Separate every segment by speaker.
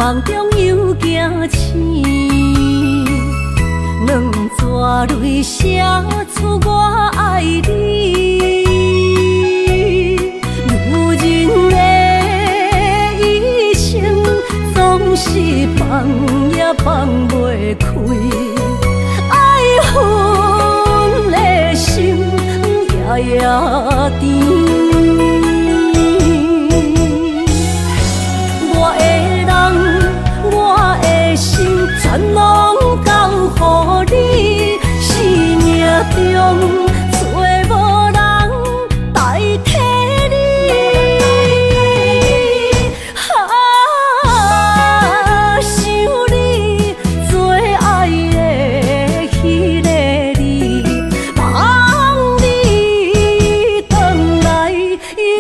Speaker 1: 梦中又惊醒，两纸泪写出我爱你。如今的一生，总是放也放袂开，爱恨的心夜夜甜。全拢交予你，生命中找无人代替你。想你最爱的迄个你，望你回来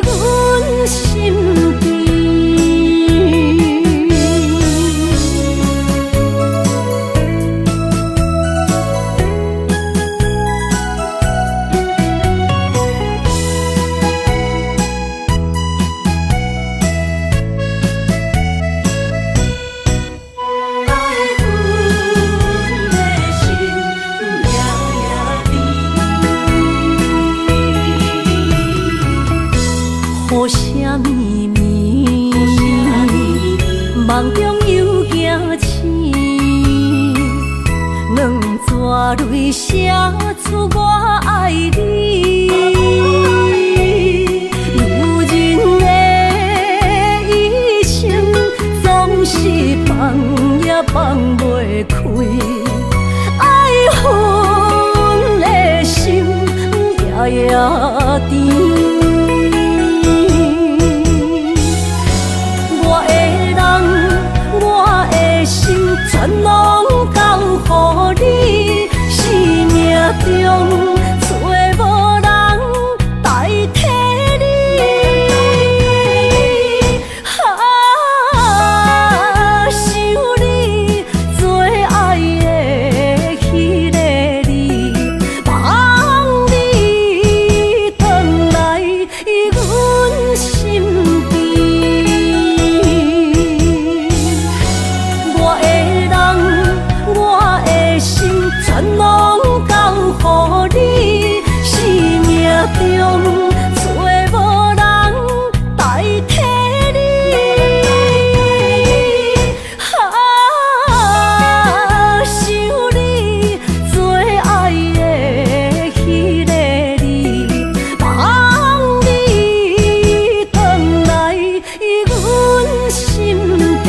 Speaker 1: 阮身边。雨声绵绵，梦中又惊醒，两纸泪写出我爱你。如今的一生，总是放也放袂开，爱恨的心夜夜甜。全拢交予你，生命中找无人代替你。想你最爱的迄个你，望你回来阮身边。全拢交予你，生命中找无人代替你。想你最爱的迄个你，望你回来阮身边。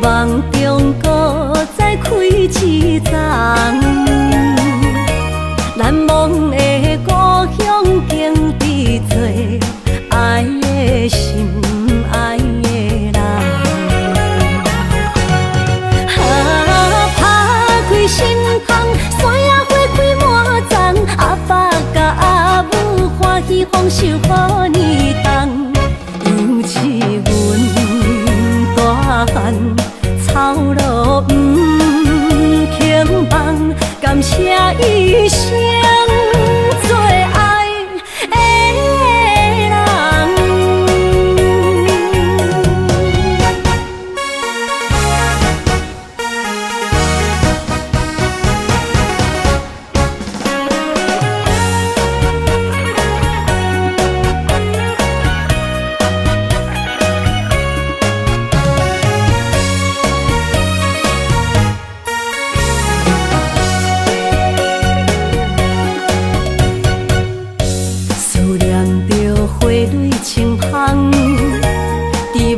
Speaker 1: 梦中搁再开一丛，难忘的故乡经历做爱的心爱的人。打开心窗，山野花开满丛，阿爸甲阿母欢喜丰收好年冬，尤是阮大汉。草路不轻放，感谢一生做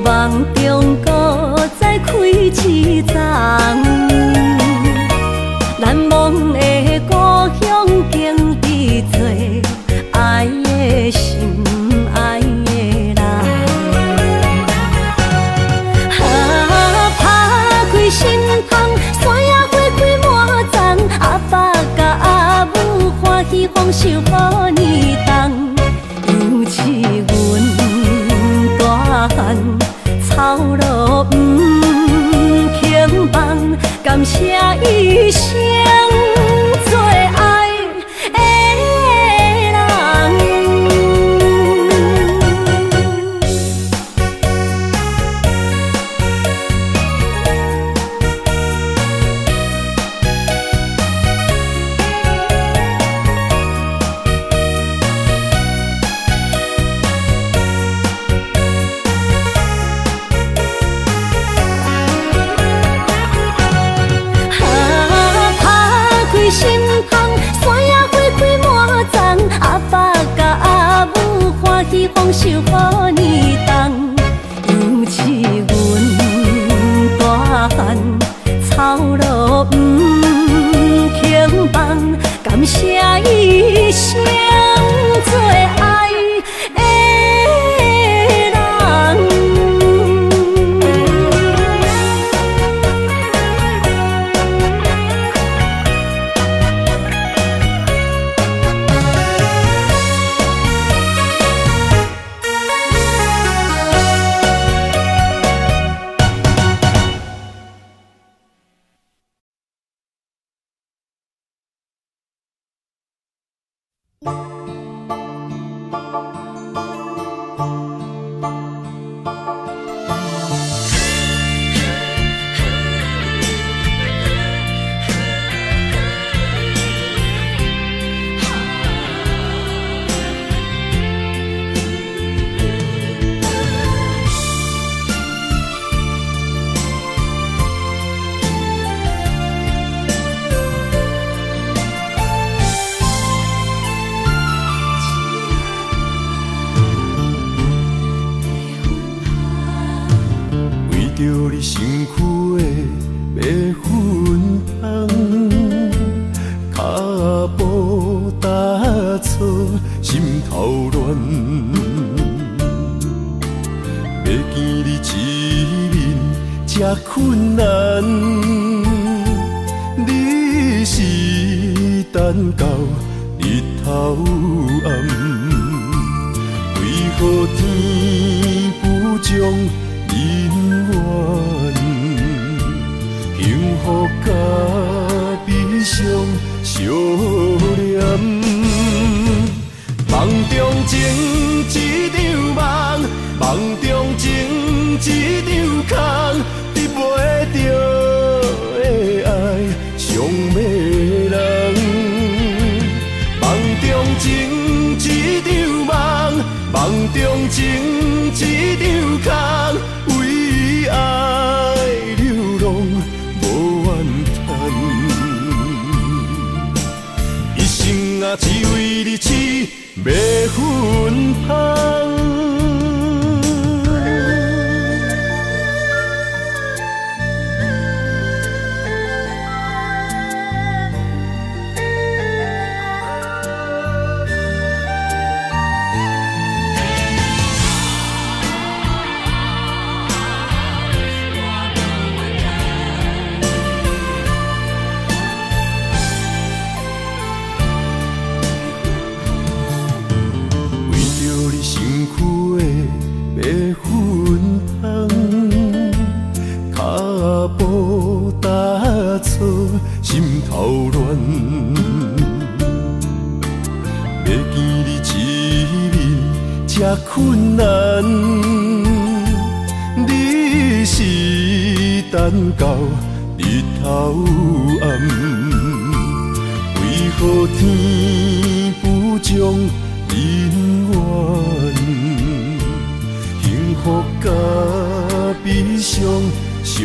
Speaker 1: 梦中搁再开一丛，难忘的故乡经历做爱的心爱的人。打开心窗，山野花开满丛，阿爸甲阿母欢喜丰收好年冬，尤是阮大汉草路不轻放，感谢一生做爱的人。心窗，山野花开满丛，阿爸甲阿母欢喜丰收好年冬，尤是阮大汉草路不轻放，感谢一生做爱的人。
Speaker 2: 着你身躯的白粉红，脚步踏错，心头乱。要见你一面这困难，你是等到日头暗，为何天不将？人缘，幸福甲悲伤相连，梦中情一场梦，梦中情一场空，得袂着的爱上迷人。梦中情一场梦，梦中情一场空。为爱流浪无怨叹，一生啊只为你痴白粉红。心头乱，要见你一面这困难，你是等到日头暗，为何天不将人缘，幸福甲悲伤相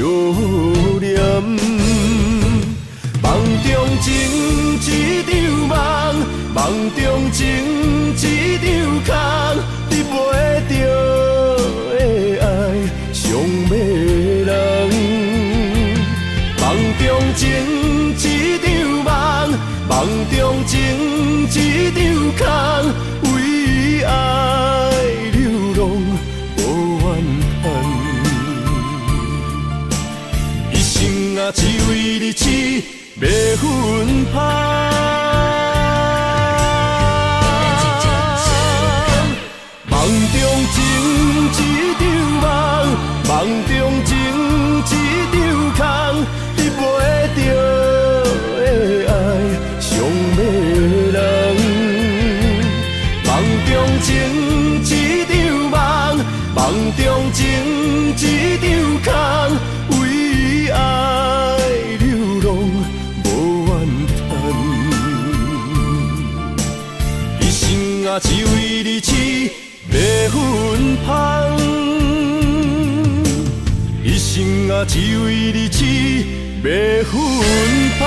Speaker 2: 连？梦中情一场梦，梦中情一场空，得袂着的爱一生啊，只为你痴袂分芳。梦中情一场梦，梦中情一场空，得袂着的爱上迷人。梦中情一场梦，梦中情一场空，为爱流浪无怨叹。一生啊，只为你痴袂分芳，一生啊，只为你痴袂分芳。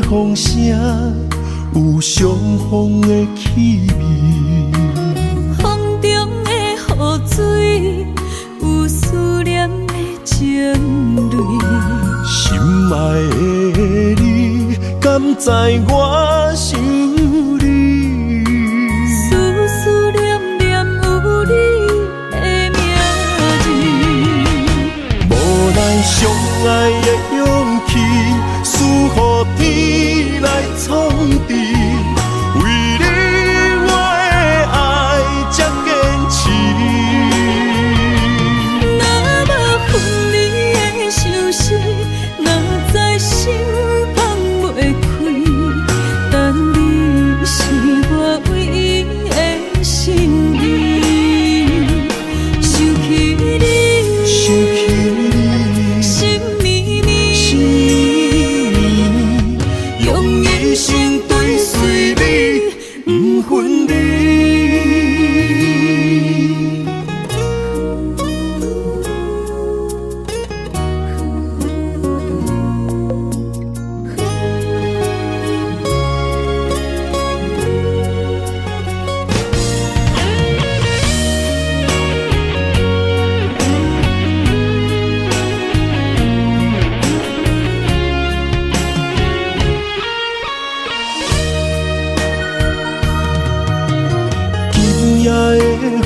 Speaker 2: 风声有相逢的气味，
Speaker 1: 风中的雨水有思念的情泪。
Speaker 2: 心爱的你，敢知我想你？
Speaker 1: 思思念念有你的名字，
Speaker 2: 无奈相爱的勇气，输予天来创治。为你我的爱才坚持。
Speaker 1: 若无分离的相思，哪知心放袂开。但你是我唯一的心意，想起你，
Speaker 2: 想起你，
Speaker 1: 心绵绵，
Speaker 2: 心绵绵，用一生追随你，不分离。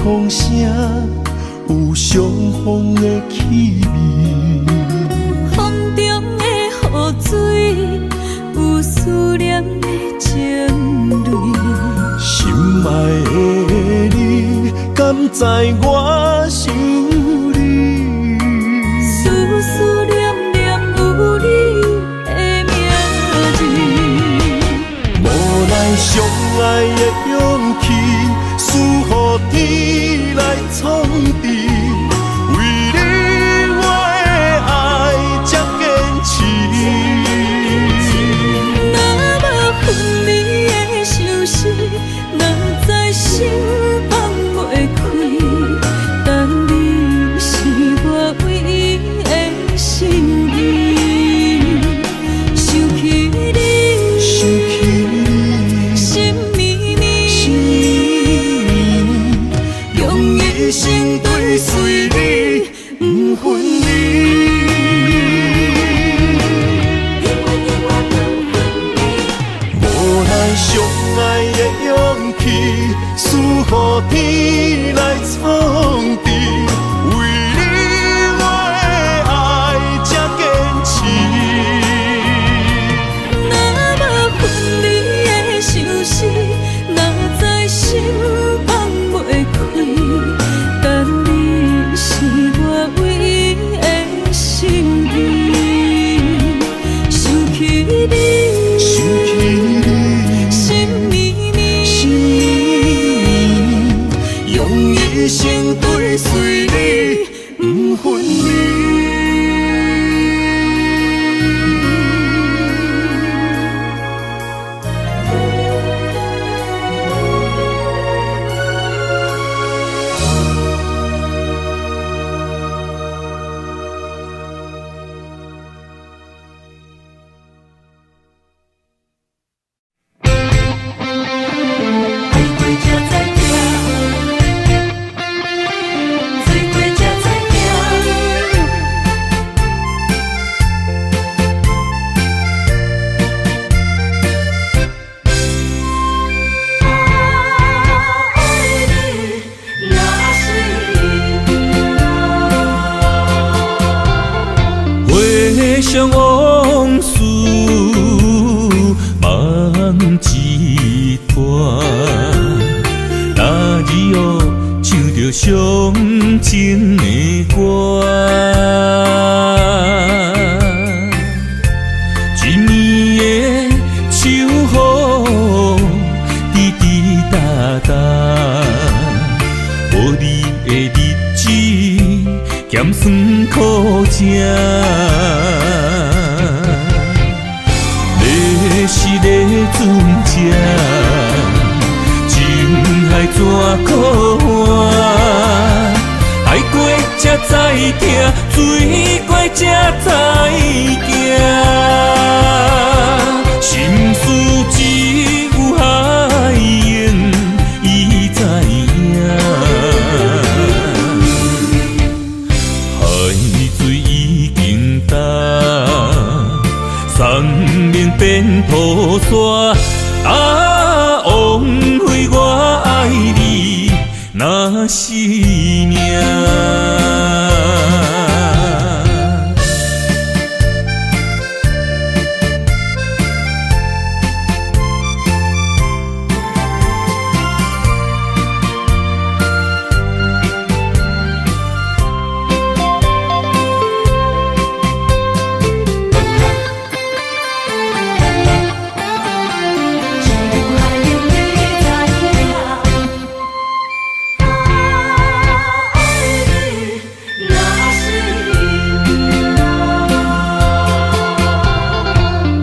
Speaker 2: 风声有相逢的气味，
Speaker 1: 风中的雨水有思念的情泪。
Speaker 2: 心爱的你，敢知我想你？
Speaker 1: 思思念念有你的名字，
Speaker 2: 无奈相爱的勇气，输予天来创治。为你我的爱才坚持。
Speaker 1: 若无分离的相思，哪知心放袂开。但你是我唯一的心意，想起你，
Speaker 2: 想起你，
Speaker 1: 心绵绵，
Speaker 2: 心绵绵，用一生追随你，不分离。无奈相爱的勇气，输予天来创治。为你我的爱才坚持。
Speaker 1: 若无分离的相思，哪知心放袂开。但你是我唯一的心意，想起你，
Speaker 2: 想
Speaker 3: 一段，那日哦唱着伤情的歌。一年的秋雨滴滴答答，无你的日子咸酸苦涩。是咧船只，情海怎可换？爱过才知疼，水过才知行。心事只有海燕伊知影，海水已经干。送命变土沙，枉费我爱你那是命。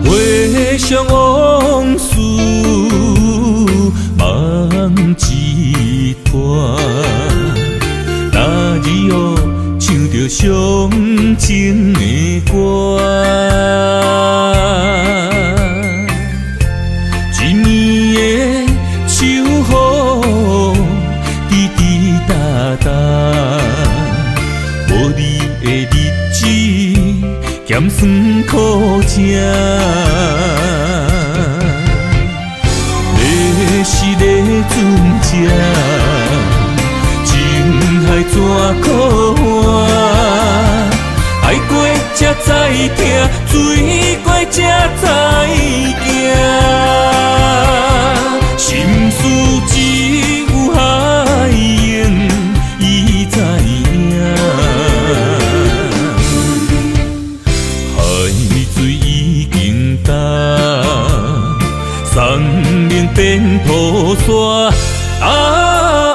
Speaker 3: 回想往事，梦一段。那日哦，唱着伤情的歌。一年的秋雨滴滴答答，无你的日子咸酸苦涩。是咧船只，情海怎可换？爱过才知疼，水过才知行。心事只有海燕伊知影，海水已经干。送命变土沙，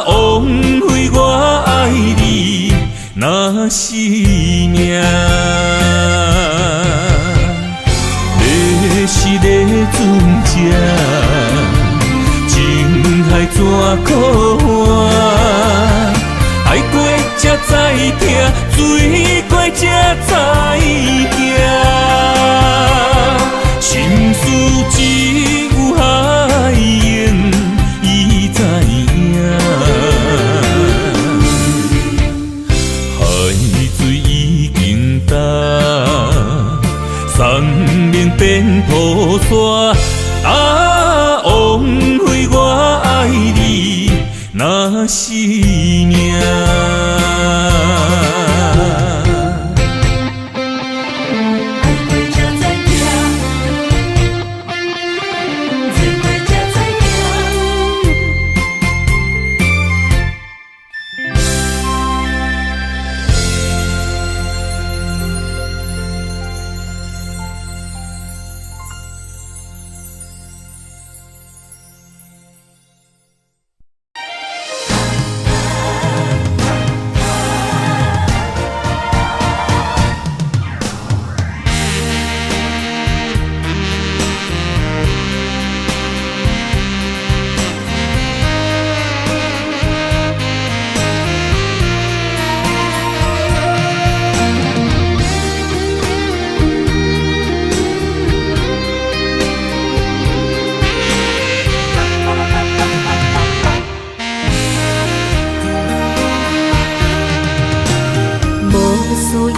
Speaker 3: 枉费我爱你那是命。是咧船只，情海怎可换？爱过才知疼，水过才知行。心事只有海燕伊知影，海水已经干。送命变土沙，枉费我爱你那是命。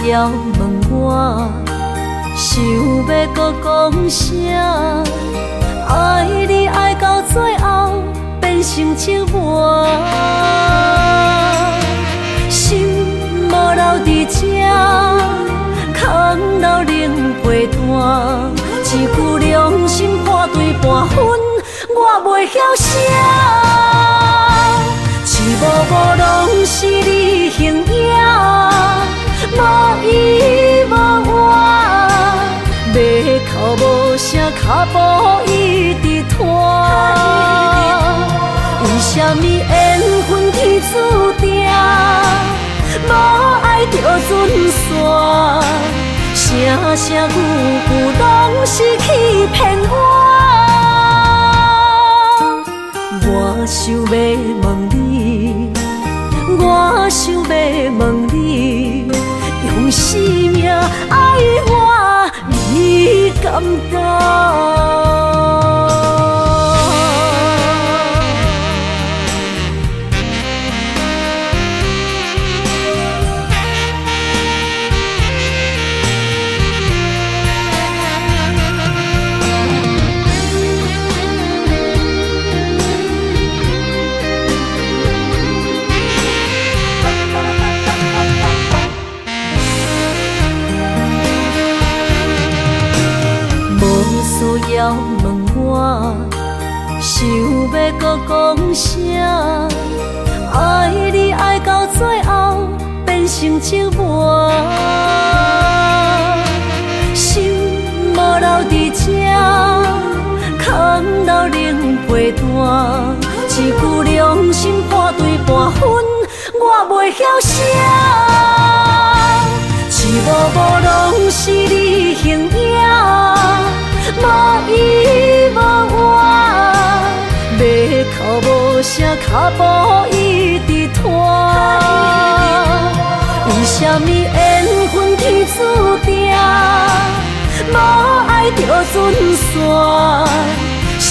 Speaker 1: 要问我，想要搁讲啥？爱你爱到最后变成寂寞，心无留伫这，空留冷陪伴，一句良心半对半分，我袂晓写。一幕幕拢是你形影，无依无我，马口无声，脚步一直拖。为什么缘分天注定，无爱就准线？声声句句拢是欺骗我。我想要问你，我想要问你，用生命爱我，你敢敢？要问我，想要搁讲啥？爱你爱到最后变成寂寞，心无留伫这，空留冷陪伴。一句良心半对半分，我袂晓写。一幕幕拢是你形影。无依无我，马口无声，脚步一直拖。为什么缘分天注定，无爱就准线？声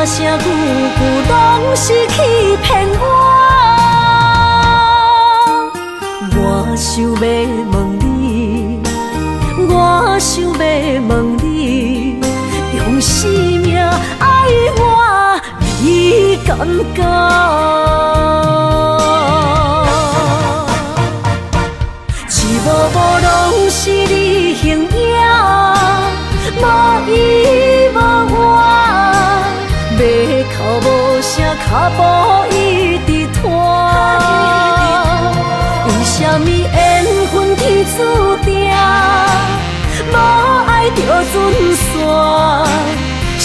Speaker 1: 声句句拢是欺骗我。我想要问你，我想要问你。用生命爱我，你敢敢？一幕幕拢是你形影，无依无我，马口无声，脚步一直拖。为什么缘分天注定？无爱就准线，声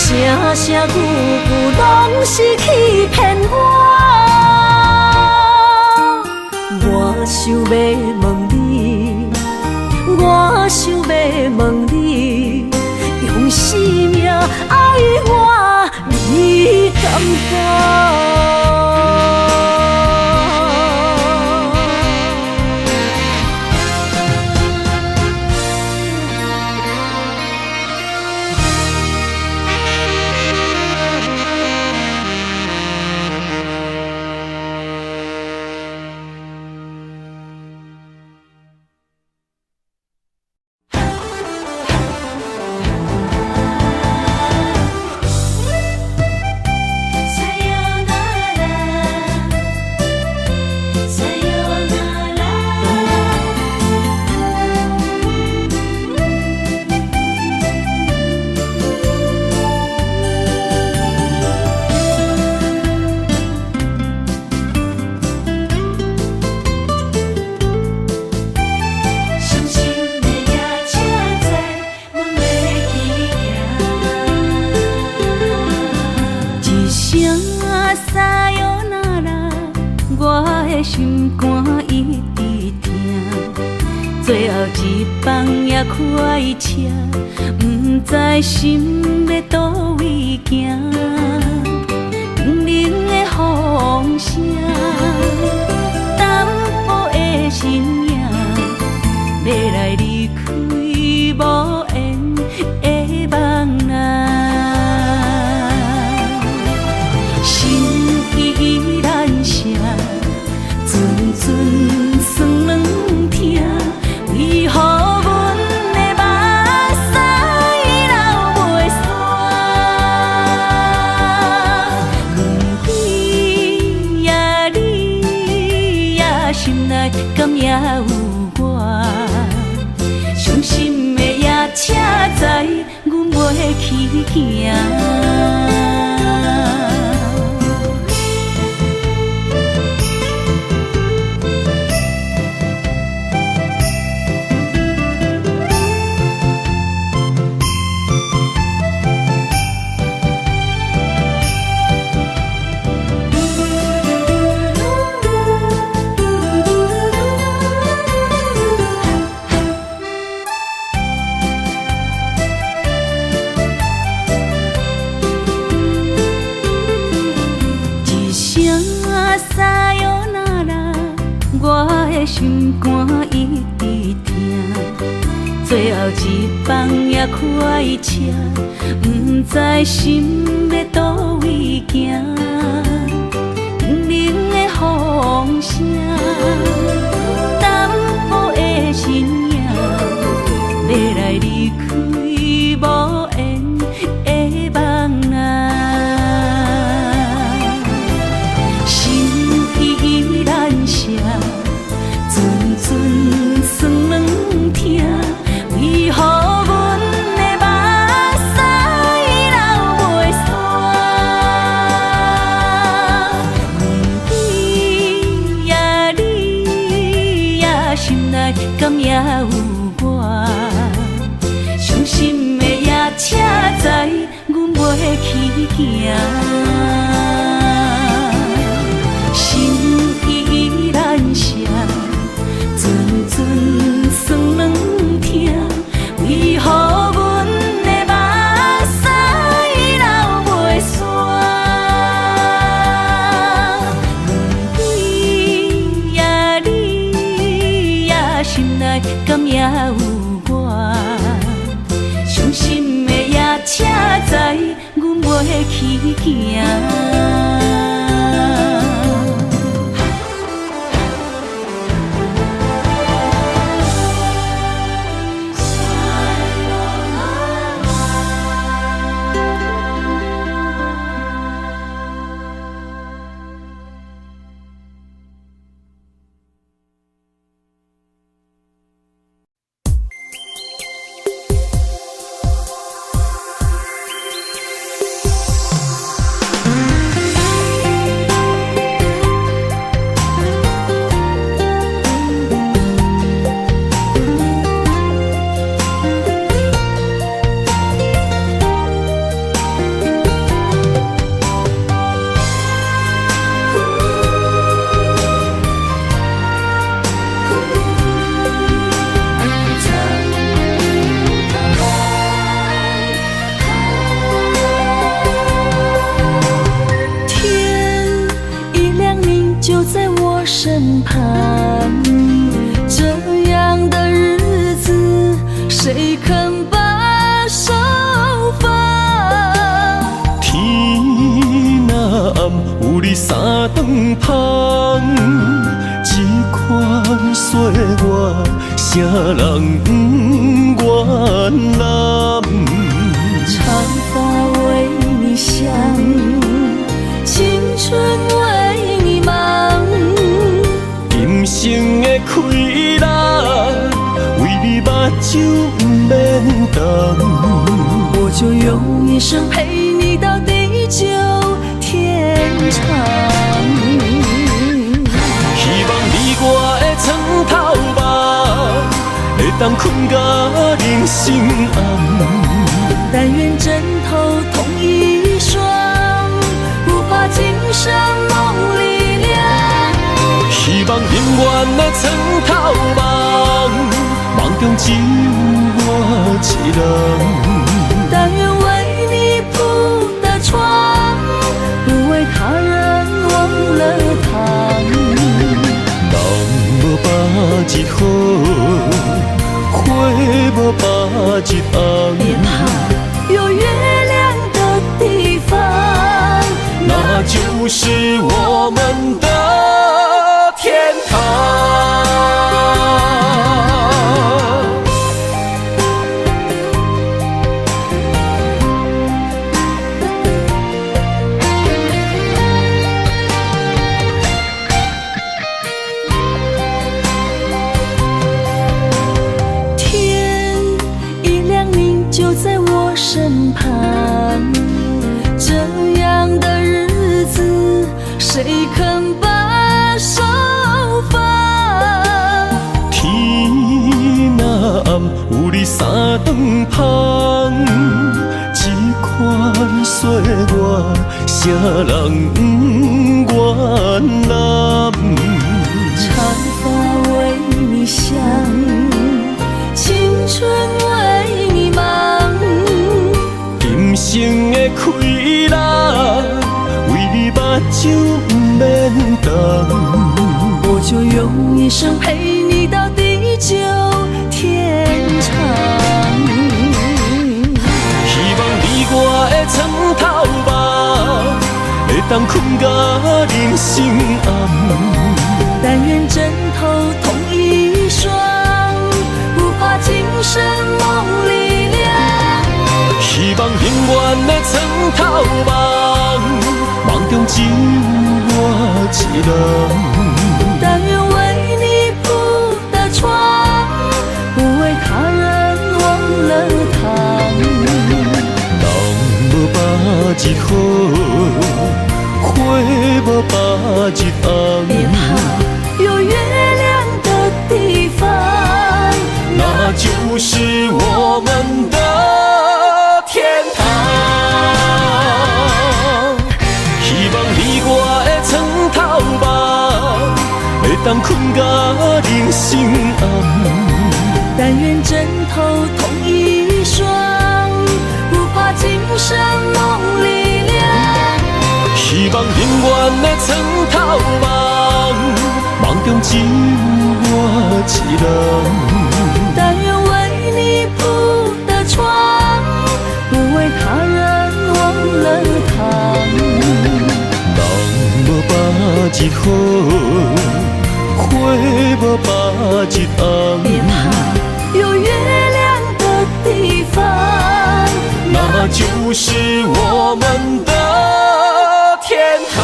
Speaker 1: 声句句拢是欺骗我。我想要问你，我想要问你，用生命爱我，你敢敢？
Speaker 4: 心肝一直疼，最后一放也开车，不知心要倒位行。冷冷的风声，淡薄的身影，要来离开无缘的梦啊，心依然舍。阵阵酸软疼，为何阮的目屎流袂煞？轮回呀，你呀，心内敢也有我？伤心的夜车载，阮袂去行。撒哟那拉，我的心肝一直疼。最后一棒也开车，不知心要倒位行。冷冷的风声，淡薄的身影，要来离开无缘的梦啊。心依然舍，阵阵酸软疼。为何阮的目屎流袂煞？问呀你呀，心内敢也有我？伤心的夜车载，阮袂去行。心依然舍，阵阵酸软疼。为何阮的目屎流袂煞？问呀你呀，心内敢也有我？伤心的夜车载，阮袂去行。身旁，这样的日子，谁肯把手放？
Speaker 2: 天若暗，有你三顿香，这款岁月，啥人不愿揽？
Speaker 1: 长发为你香，青春为你忙。
Speaker 2: 今生的快乐，为你目睭不免干。
Speaker 1: 我就用一生陪你到地久天长。
Speaker 2: 希望你我的床头梦，会当困到人生暗。
Speaker 1: 但愿枕头同一双，不怕今生梦里凉。
Speaker 2: 希望永远的床头梦，梦中只有我一人。
Speaker 1: 但愿为你铺的床，不为他人忘了躺。
Speaker 2: 人无百日好，花无百日红。
Speaker 1: 别怕，有月亮的地方，
Speaker 2: 那就是我们的天堂。
Speaker 1: 天一亮你就在我身旁，这样的日子，谁肯把手放？
Speaker 2: 天若暗，有你三顿香，这款岁月，啥人不愿揽？
Speaker 1: 长发为你香，青春为你忙。
Speaker 2: 今生的快乐，为你目就不免等。
Speaker 4: 我就用一生陪你到地久天长。
Speaker 2: 希望你我的床头梦，会当困甲人生暗。
Speaker 4: 但愿枕头同一双，不怕今生梦里凉。
Speaker 2: 希望永远的床头梦，梦中只有我一人。
Speaker 4: 但愿为你铺的床，不为他人忘了躺。
Speaker 2: 人无百日好，花无百日红。
Speaker 4: 别怕有月亮的地方，
Speaker 2: 那就是我们的天堂。希望你我的床头梦，会当困甲人生暗。
Speaker 4: 但愿枕头同一双，不怕今生梦里凉。
Speaker 2: 希望永远的床头梦，梦中只有我一人。
Speaker 4: 但愿为你铺的床，不为他人忘了躺。
Speaker 2: 人无百日好，花无百日红。
Speaker 4: 别怕有月亮的地方，
Speaker 2: 那就是我们的天堂。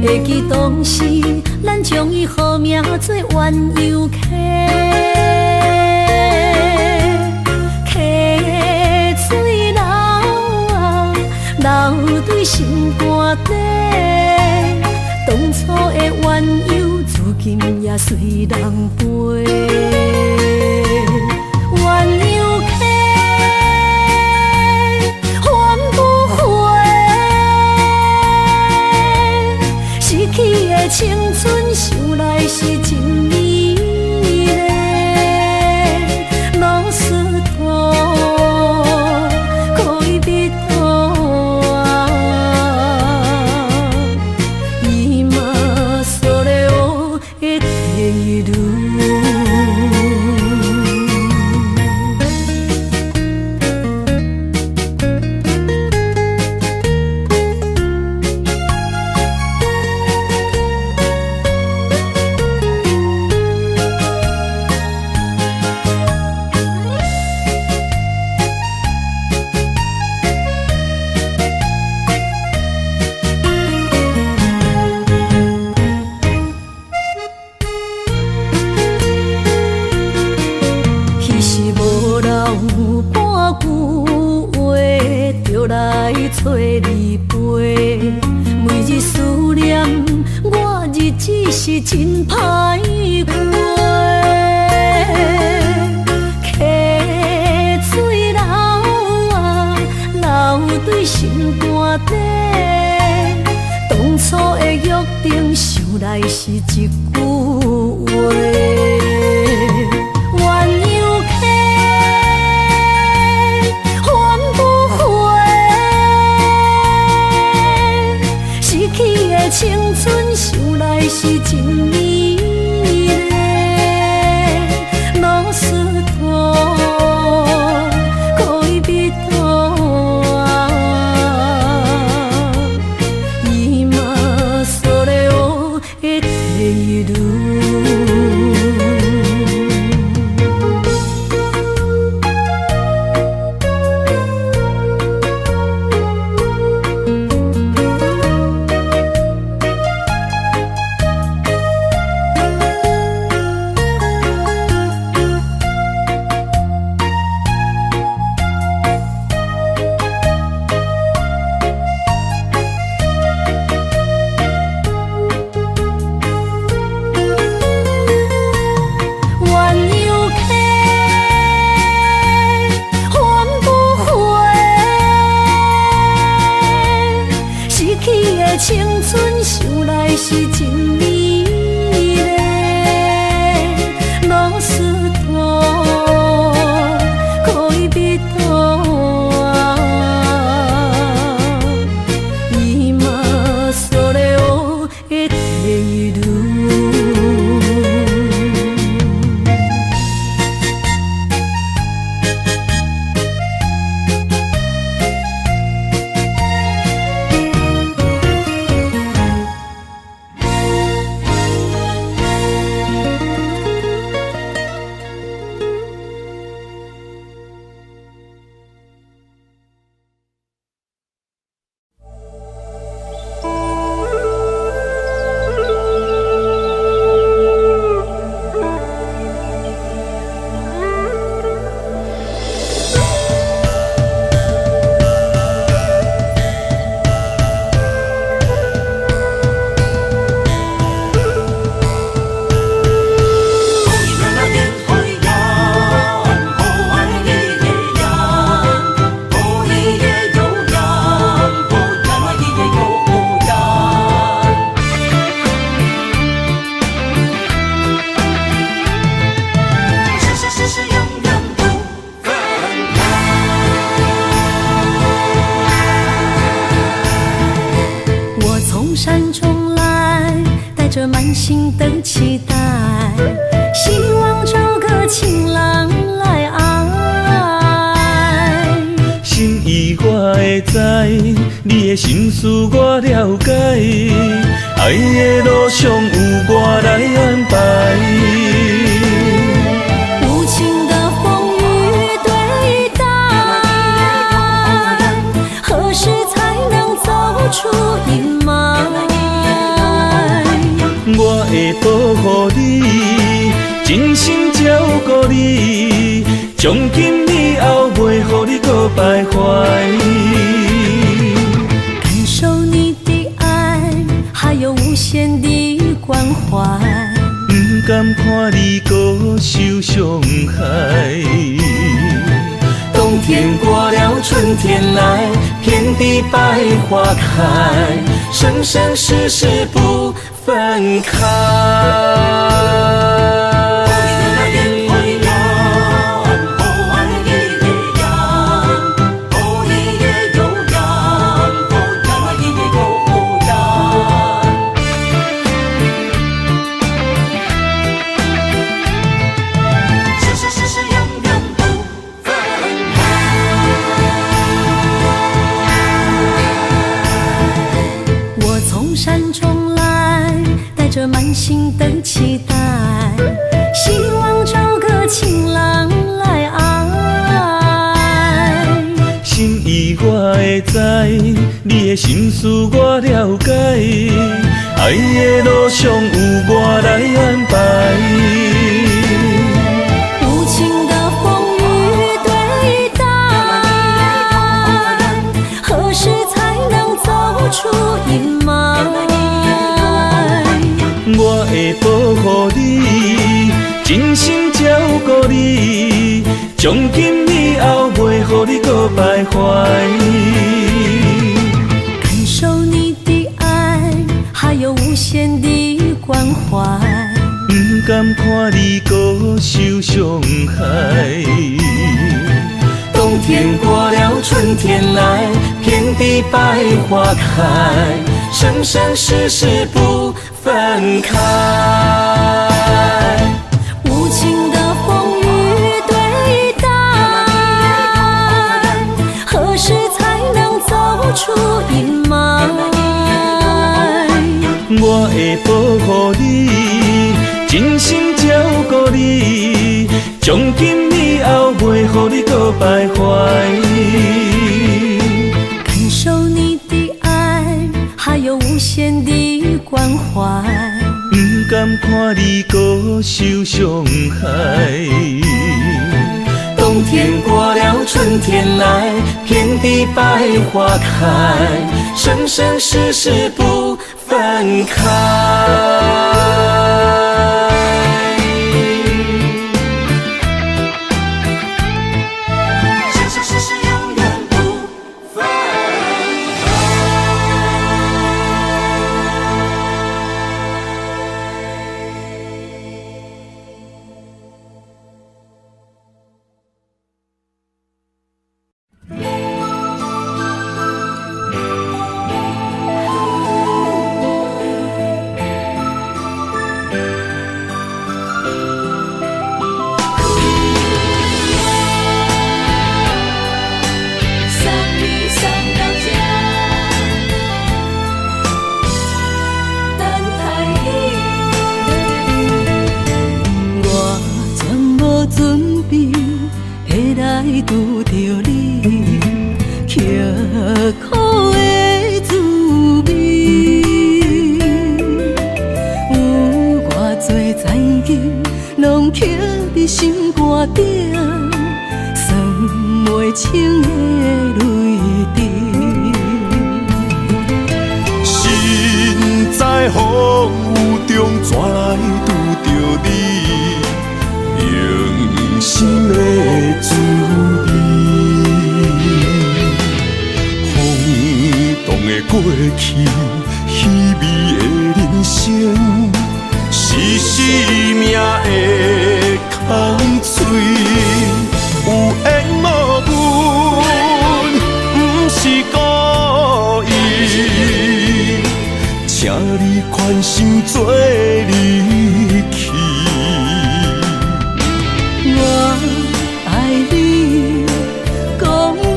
Speaker 1: 会记当时，咱将伊号名做鸳鸯溪，溪水流啊，流对心肝底。当初的鸳鸯，如今也随人飞。鸳鸯溪，翻不回。逝去的青春，想来是真美丽。老师徒，可以彼途啊，伊嘛所了的地路。找你陪，每日思念，我日子是真歹过。溪水流啊，流对心肝底。当初的约定，想来是一句话。青春想来是真美丽，老师徒，可以彼途啊，伊嘛青春想来是真美丽，老师徒可以比多今それを得ている山中来，带着满心的期待，希望找个情郎来爱。
Speaker 3: 心意我会知，你的心思我了解，爱的路上有我来安排。
Speaker 1: 无情的风雨对待，何时才能走出阴霾？
Speaker 3: 我会保护你，真心照顾你，从今以后袂予你搁徘徊。
Speaker 1: 感受你的爱，还有无限的关怀，
Speaker 3: 不甘看你搁受伤害。冬天过了，春天来，遍地百花开，生生世世不分开。
Speaker 1: 山中来，带着满心的期待，希望找个情郎来爱。
Speaker 3: 心意我会知，你的心思我了解，爱的路上有我来安排。
Speaker 1: 无情的风雨对待，何时才能走出阴霾？
Speaker 3: 我会保护你，真心照顾你，从今以后袂予你搁徘徊。
Speaker 1: 感受你的爱，还有无限的关怀，
Speaker 3: 不甘看你搁受伤害。冬天过了，春天来，遍地百花开，生生世世不分开。
Speaker 1: 无情的风雨对待，何时才能走出阴霾？
Speaker 3: 我会保护你，真心照顾你，从今以后袂予你搁徘徊。
Speaker 1: 感受你的爱，还有无限的关怀，
Speaker 3: 不甘看你搁受伤害。冬天过了，春天来，遍地百花开，生生世世不分开。
Speaker 2: 生生世世永远不分开。怎来拄着你用心的滋味？风动的过去，稀微的人生，是生命的空嘴，有缘无分，不是故意，请你宽心做离去。
Speaker 4: 我爱你，讲袂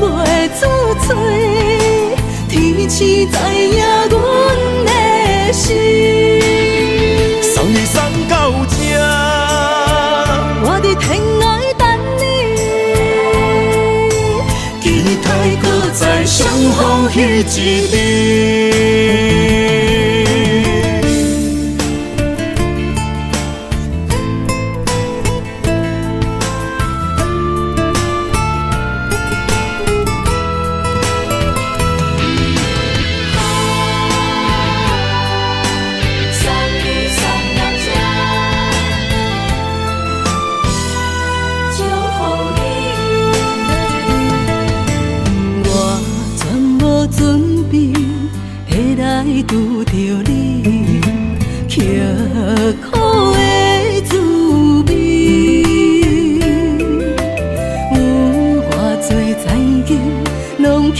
Speaker 4: 出嘴，天赐知影阮的心。
Speaker 2: 送你送到这，
Speaker 4: 我伫天外等你，
Speaker 2: 期待搁再相逢彼一日。
Speaker 4: 拄着你，刻苦的滋味，有偌多灾境，拢刻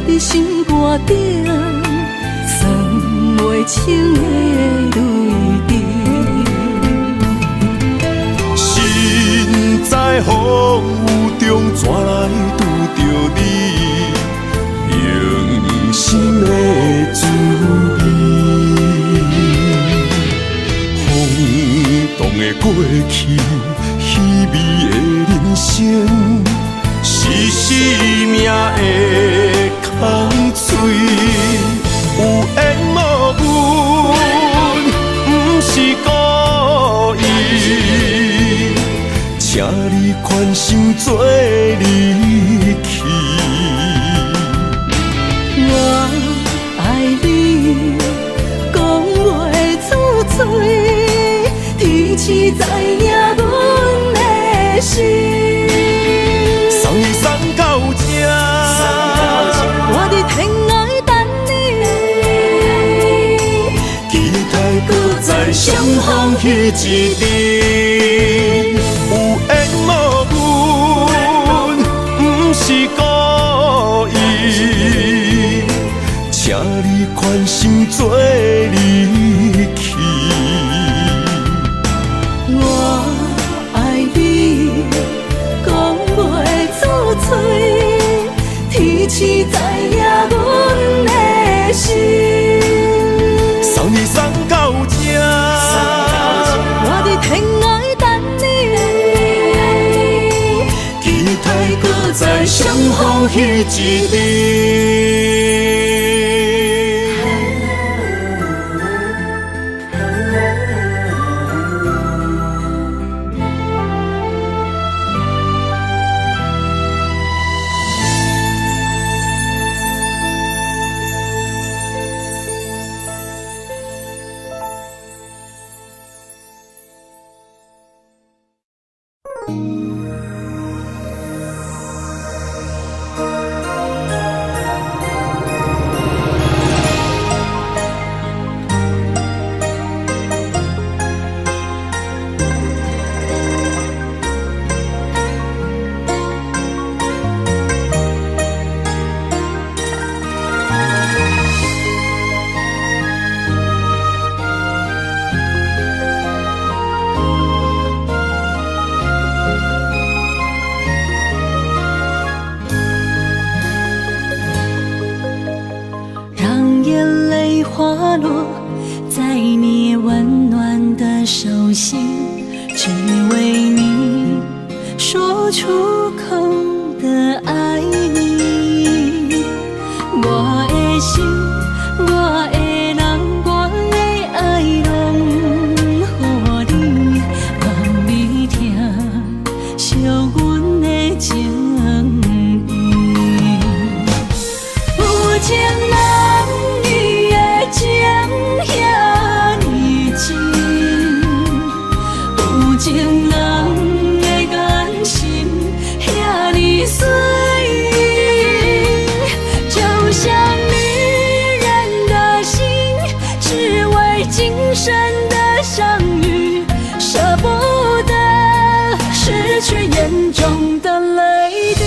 Speaker 4: 伫心肝顶，算袂清的泪滴。
Speaker 2: 身在风雨中，怎来拄着你用心的滋味？风动的过去，稀微的人生，是生命的空嘴，有缘无分，不是故意，请你宽心做离去。
Speaker 4: 我爱你，讲袂出嘴，天赐知影阮的心。
Speaker 2: 送你送到这，
Speaker 4: 我伫天外等你，
Speaker 2: 期待搁再相逢彼一日。有缘无分，不是故意，请你宽心做离去。
Speaker 4: 我爱你，讲袂出嘴，天赐知影阮的心。
Speaker 2: 送你送到这，
Speaker 4: 我伫天外等你，
Speaker 2: 期待搁再相逢彼一日。
Speaker 4: 花落在你温暖的手心，只为你说出口的爱你。我的心，我的人，我的爱拢予你，望你听惜阮的情意。有情人。情遐尼真生的相遇，舍不得失去眼中的泪滴。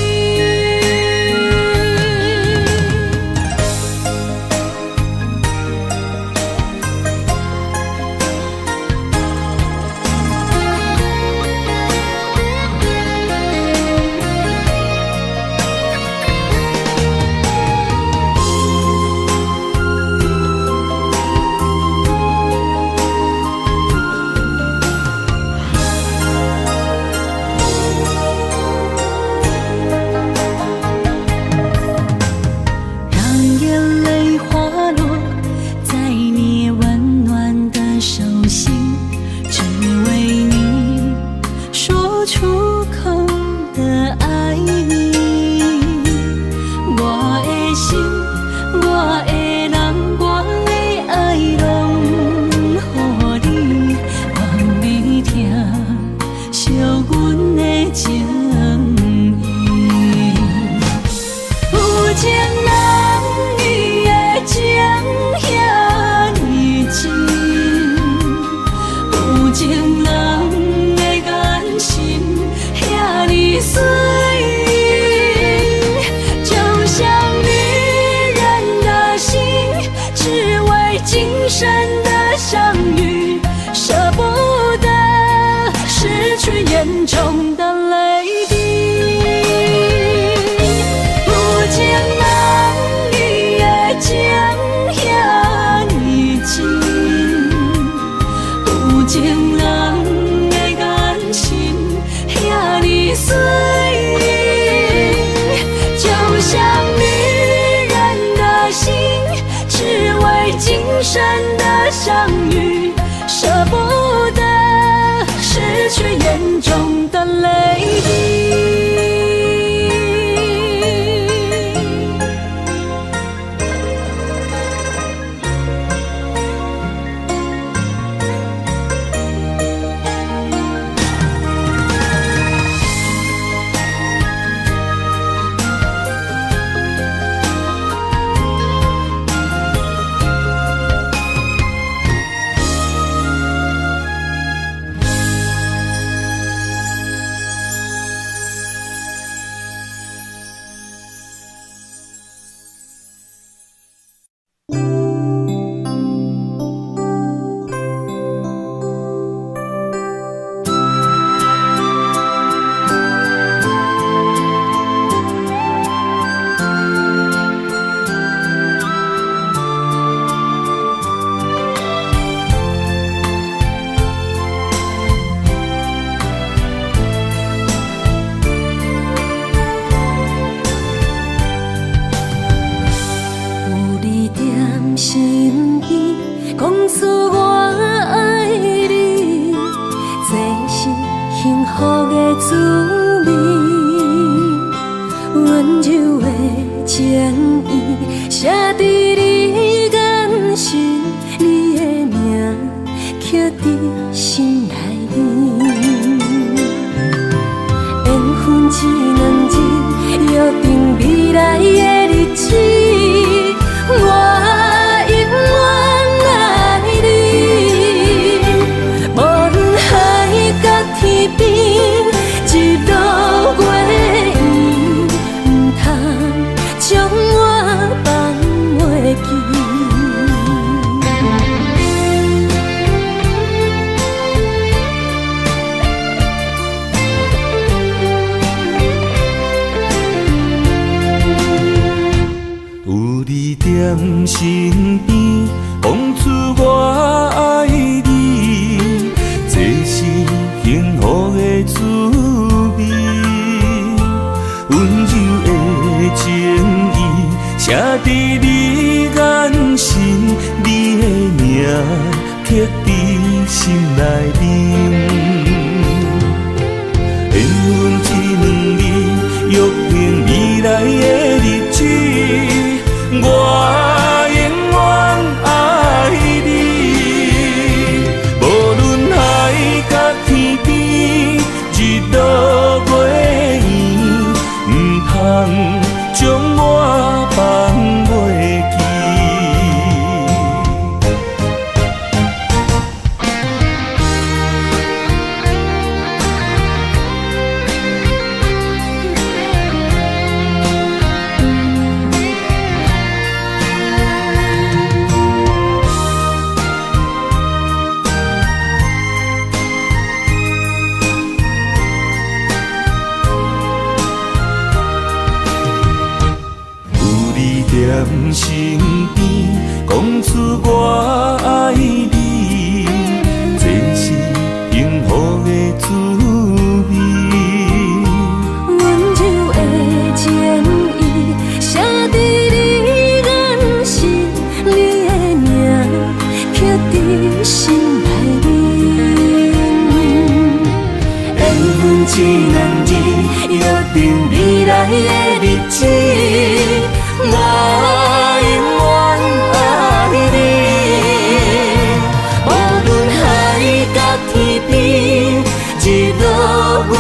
Speaker 4: 眼中的泪滴，有情人伊的情遐尼真，有情人的眼神遐尼水，就像女人的心，只为今生的相遇，舍不得失去眼中的泪滴。
Speaker 1: 身边讲出我爱你，这是幸福的滋味。温柔的情意写在你眼神，你的名刻在心内面。缘分一两日，约定未来的日子。我
Speaker 3: 身边讲出我爱你，这是幸福的滋味。温柔的情意写在你眼神，你的名刻在心内面。缘分一两日，约定未来的日子。我永远爱你，无论海角天边，日落月圆，不通将我放袂记。我爱你，这是幸福的滋味。
Speaker 1: 温柔的情意写在你眼心，你的名刻在心内面。缘分一男儿，约定未来的日子，我永远爱你。无论海角天边，日落月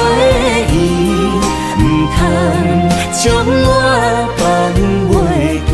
Speaker 1: 圆，不通将我放袂记。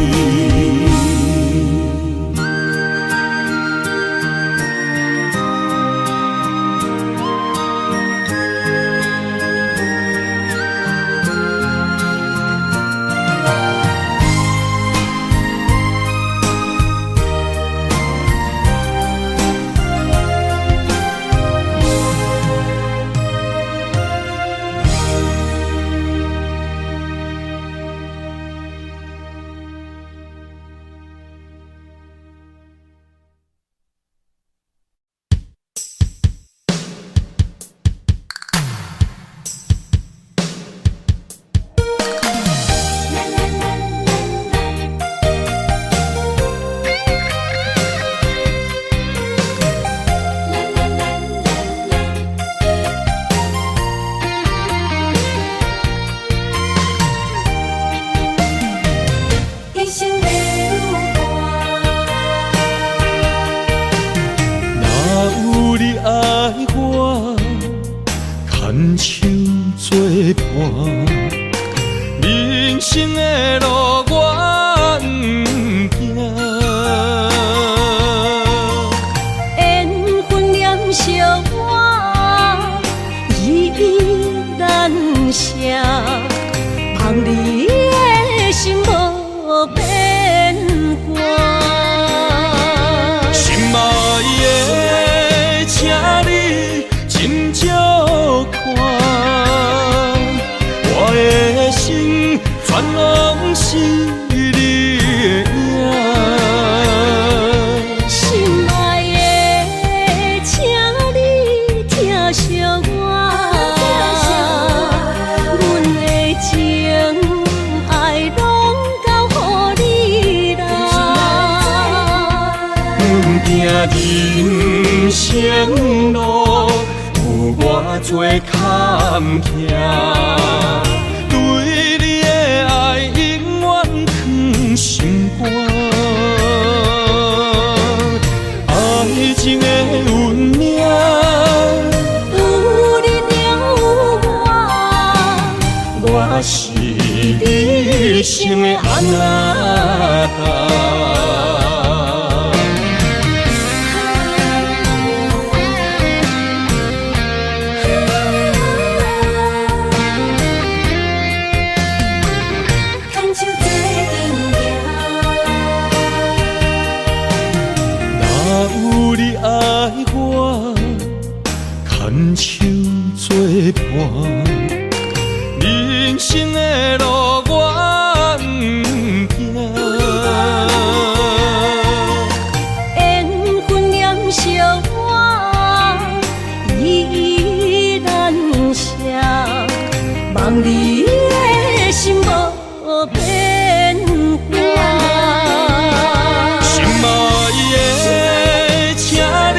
Speaker 1: 一生的有
Speaker 2: 若有你爱我，牵手作伴，人生的路我不惊。
Speaker 1: 缘分念相我，依依难舍，望你的心无变卦。
Speaker 2: 心爱的，请你真照看，我的心全拢是你的影。
Speaker 1: 心爱的，请你疼惜我，阮的情爱拢交予你啦。
Speaker 2: 人生路有偌多坎坷，对你的爱永远藏心肝。爱情的运命，
Speaker 1: 有你了有我
Speaker 2: 是你生的安那达。
Speaker 1: 牵手做阵
Speaker 2: 若有你爱我，牵手作伴，人生的路我不惊。
Speaker 1: 缘分念相我，依依难舍，望你的心无变卦。
Speaker 2: 心爱的，请你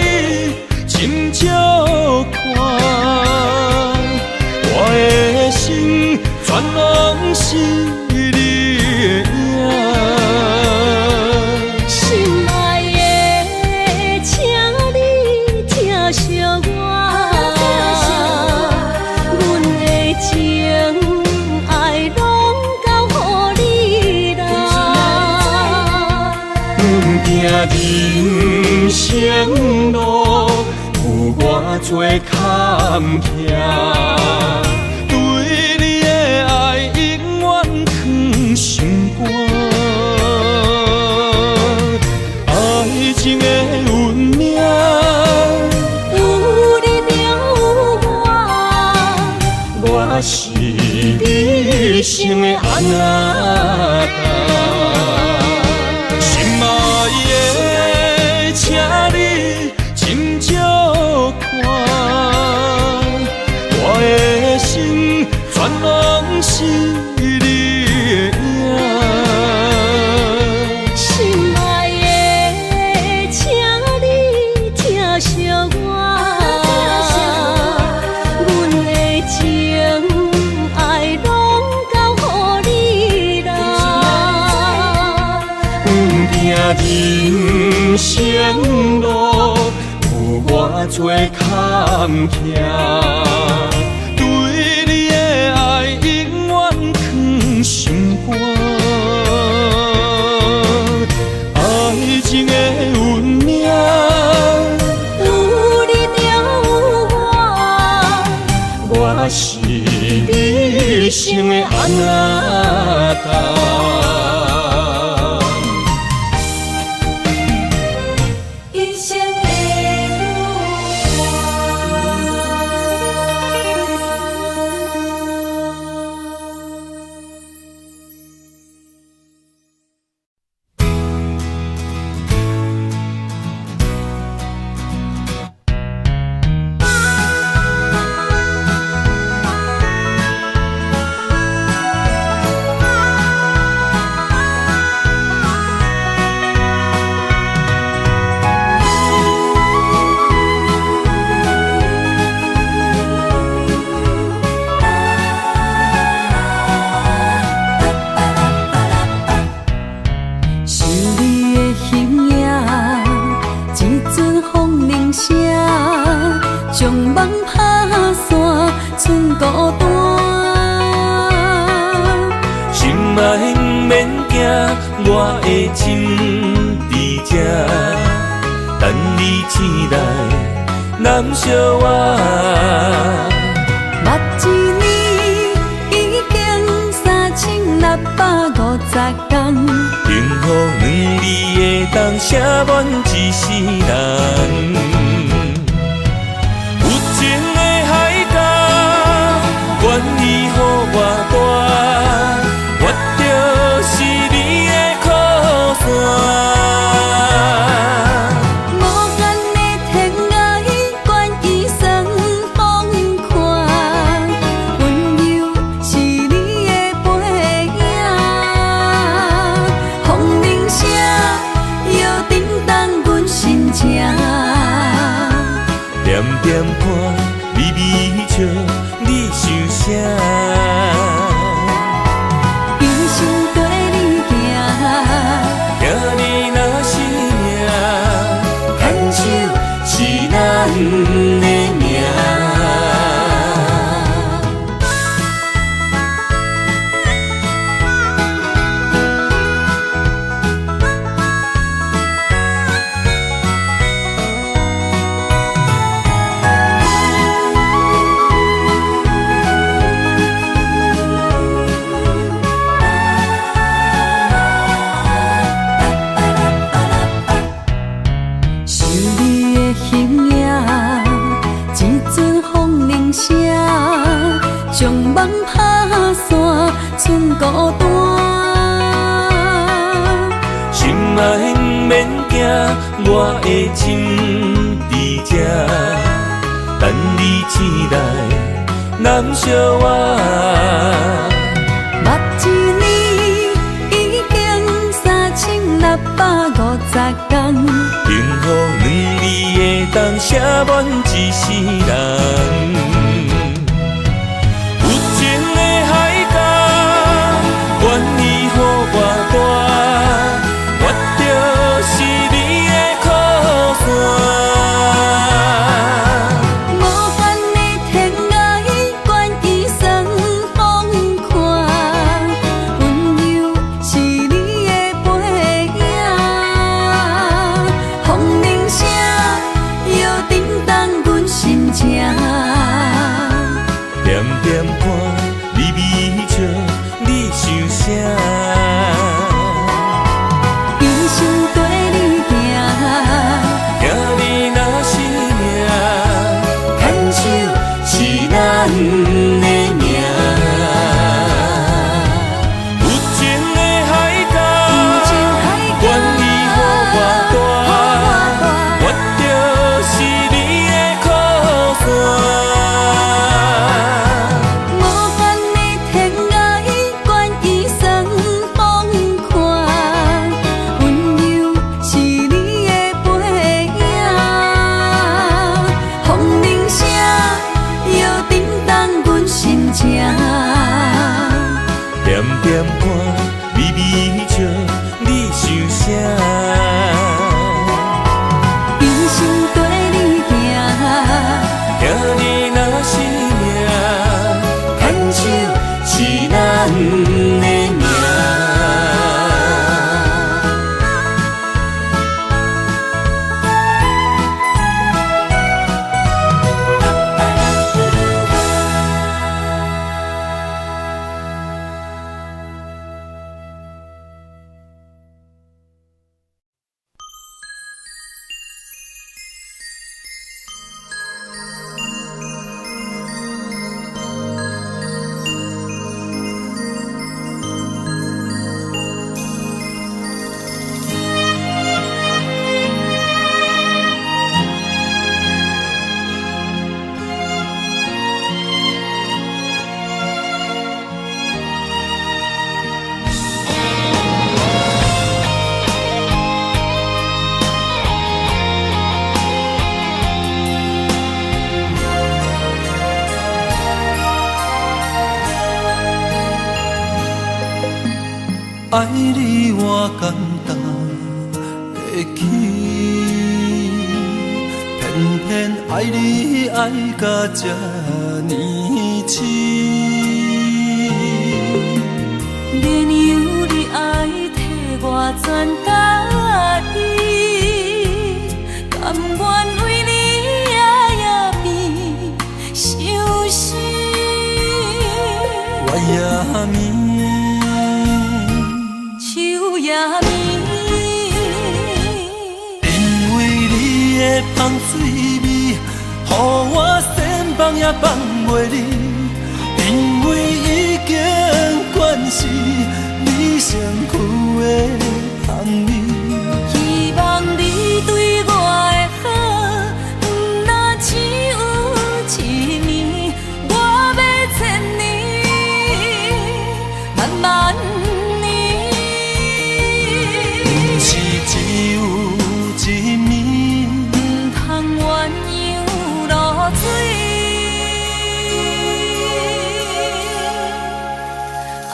Speaker 2: 真照看，我的心全拢是你的影。
Speaker 1: 心爱的，请你疼惜我，阮的情爱拢交予你啦。
Speaker 2: 人生路有偌多坎坷，对你的爱永远藏心肝。爱情的运命，
Speaker 1: 有你了我
Speaker 2: 是你生的安那达。心爱的，
Speaker 3: 你的影。
Speaker 1: 心爱的，请你疼惜我，阮的情爱拢交乎你啦。
Speaker 3: 人生路有偌多坎坷，对你的爱永远藏心肝。爱情的运命，
Speaker 1: 有你就有我，
Speaker 3: 我是你生的阿达。
Speaker 1: 一生的
Speaker 4: 想你的形影，一阵风铃声，将梦打散，剩孤单。
Speaker 3: 心爱不免惊，我的心伫这，等你醒来，难相我。
Speaker 4: 目一年已经3650天，
Speaker 3: 幸福两字的冬，写满一世人。有情的海角，愿意予我大，我就是你的靠山。
Speaker 4: 无限的天涯，愿意算风看，温柔是你的背影。风铃声摇叮当阮心情，
Speaker 3: 点点看，微微笑，你想啥？
Speaker 4: 一生跟你行，
Speaker 3: 听你若是命，牵手是咱的命。
Speaker 4: 想你的形影，一阵风铃声，将梦打散，剩孤单。
Speaker 3: 心爱不免惊，我的心伫这，等你醒来，难相我。
Speaker 4: 目一年已经3650天，
Speaker 3: 幸福两字的冬，写满一世人。有情的海角，愿意予我大，我就是你的靠山。
Speaker 4: 无限的天涯，愿意算风看，温柔是你的背影。风铃声摇叮当阮心情。生跟你行。
Speaker 3: 兄弟若是命，牵手是咱的命。
Speaker 2: 爱你我简单会起，偏偏爱你爱到这呢深。
Speaker 4: 免由你爱替我全家己，甘愿为你夜夜眠伤心。
Speaker 2: 我也眠。
Speaker 4: 夜眠，
Speaker 2: 因为你的香水味，予我先放也放袂离。因为已经惯是你身躯的香味。
Speaker 4: 希望你对我的好，不若只有一年，我要千年，慢慢。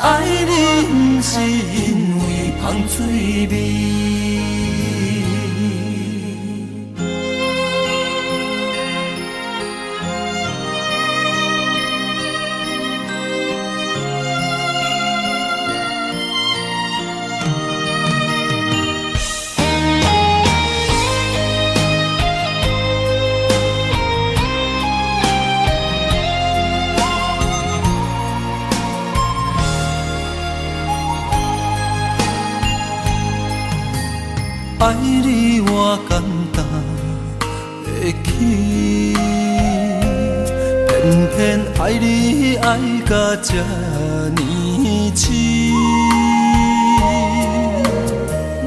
Speaker 2: 爱你不是因为香水味。爱你我简单会起，偏偏爱你爱到这呢深。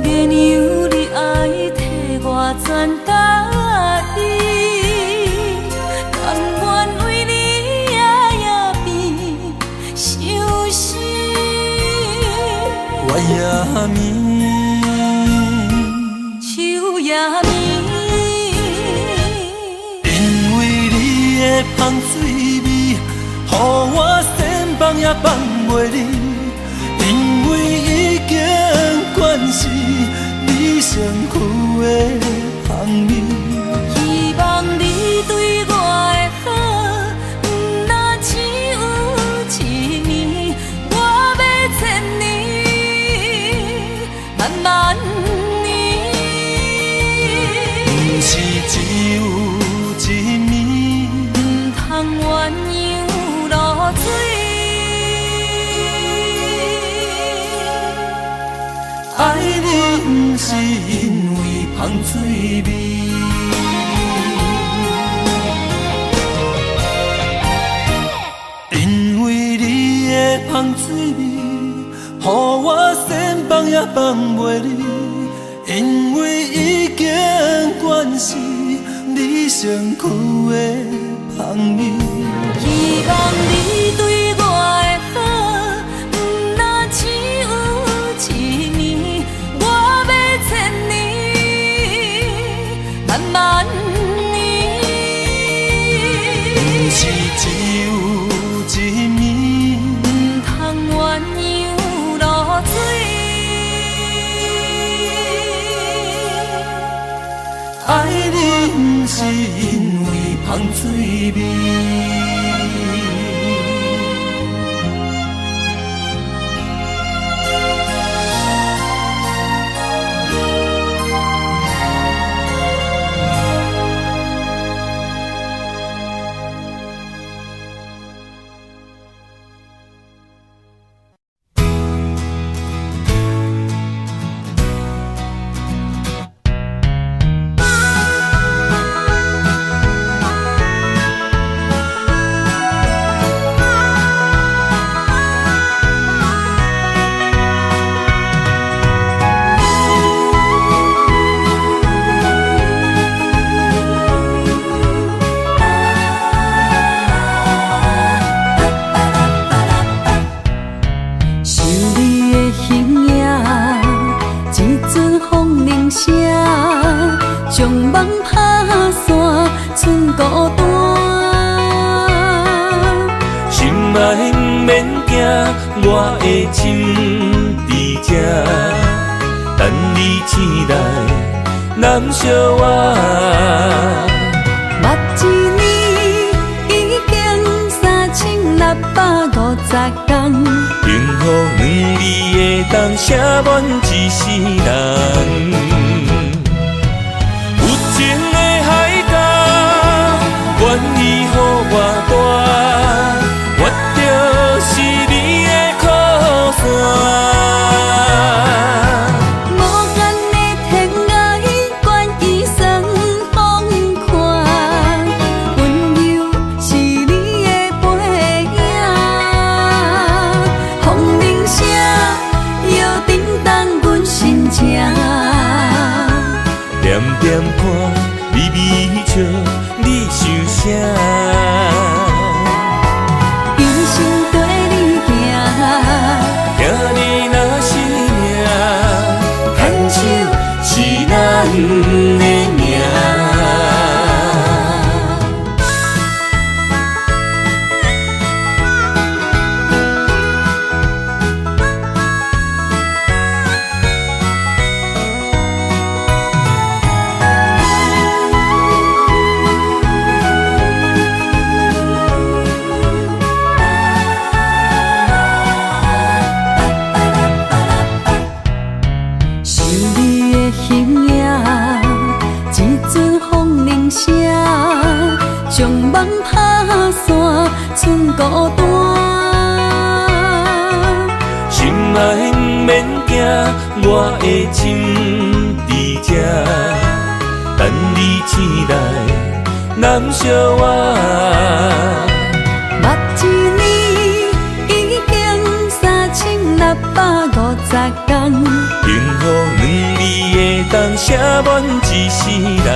Speaker 4: 免由你爱替我全家己，甘愿为你夜夜眠伤心。
Speaker 2: 我也眠。
Speaker 4: 夜眠，
Speaker 2: 因为你的香水味，予我先放也放袂离。因为已经惯是你身躯的香味。
Speaker 4: 希望你对我的好，不若只有一年，我要千年，慢慢。
Speaker 2: 是只有一暝，
Speaker 4: 不通鸳鸯落水。
Speaker 2: 爱你不是因为香水味，因为你的香水味，予我先放也放袂离。因为已经惯是你身躯的香味。
Speaker 4: 希望你对我的好，不若只有一年，我要千年，慢慢年。
Speaker 2: 不是只有一暝，
Speaker 4: 不通鸳鸯落水。
Speaker 2: 爱你
Speaker 3: 是因为芳水味。我的心伫这，等你醒来，难相我。
Speaker 4: 目一年已经3650天，
Speaker 3: 幸福两字的当写满一世人。有情的海角，愿意予我带，我就是你的靠山。
Speaker 4: 无间的天涯，愿意算风看，温柔是你的背影。风铃声摇叮当阮心情，
Speaker 3: 点点看，微微笑，你想啥？
Speaker 4: 一生跟你行，
Speaker 3: 行你若是命，牵手是咱的命。
Speaker 4: 想你的形影，一阵风铃声，将梦打散，剩孤单。
Speaker 3: 心爱不免惊，我的心伫这，等你醒来，难相我。
Speaker 4: 目一年已经3650天，
Speaker 3: 幸福两字的当写满一世人。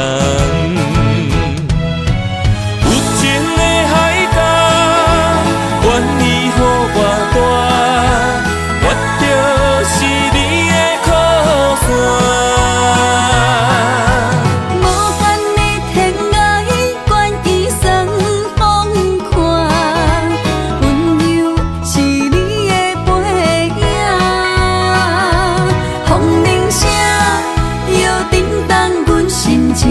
Speaker 3: 有情的海角，愿意予我带，我就是你的靠山。
Speaker 4: 无间的天涯，愿意算风看，温柔是你的背影。风铃声摇叮当阮心情，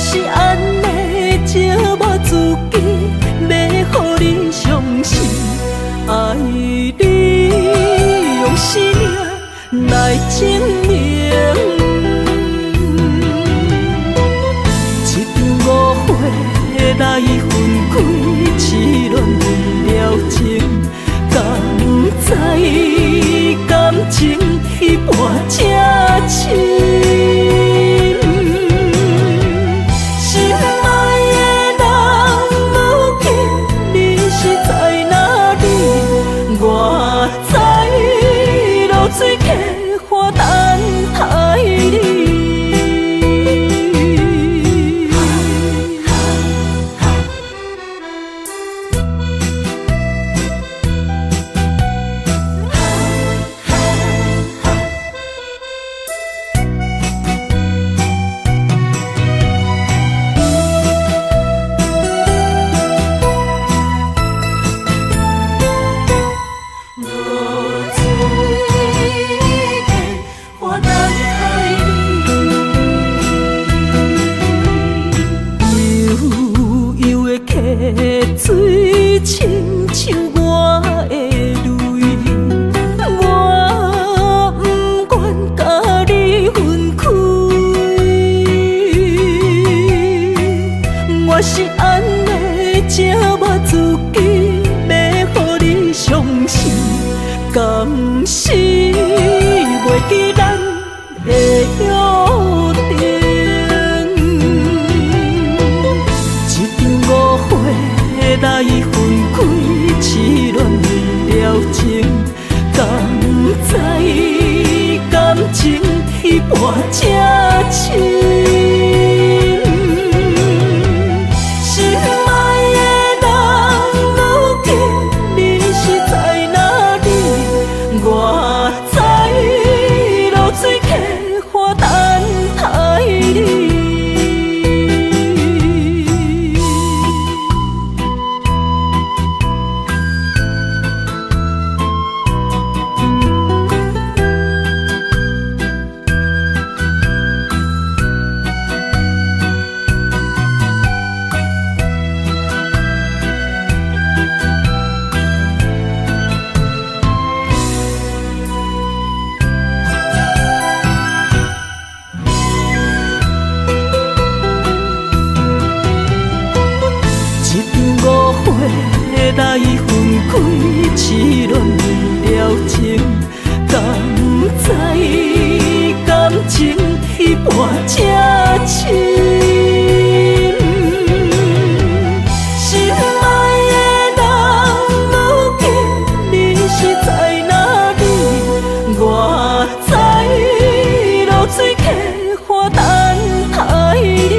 Speaker 4: 是安尼折磨自己，要互你相信，爱你用生命来证明。一场误会来分开，痴恋为了情，敢知感情一半才深。水客花等待你。水亲像我的泪，我不愿甲你分开。我是安尼折磨自己，要互你相信，敢是袂记咱的约定。来分开，痴恋为了情，敢知感情一半才深。心爱的人，如今你是在哪里？我在流水客花等待你。来分开，痴恋为了情，敢知感情一半才深。心爱的人，如今你是在哪里？我在流水客花等待你。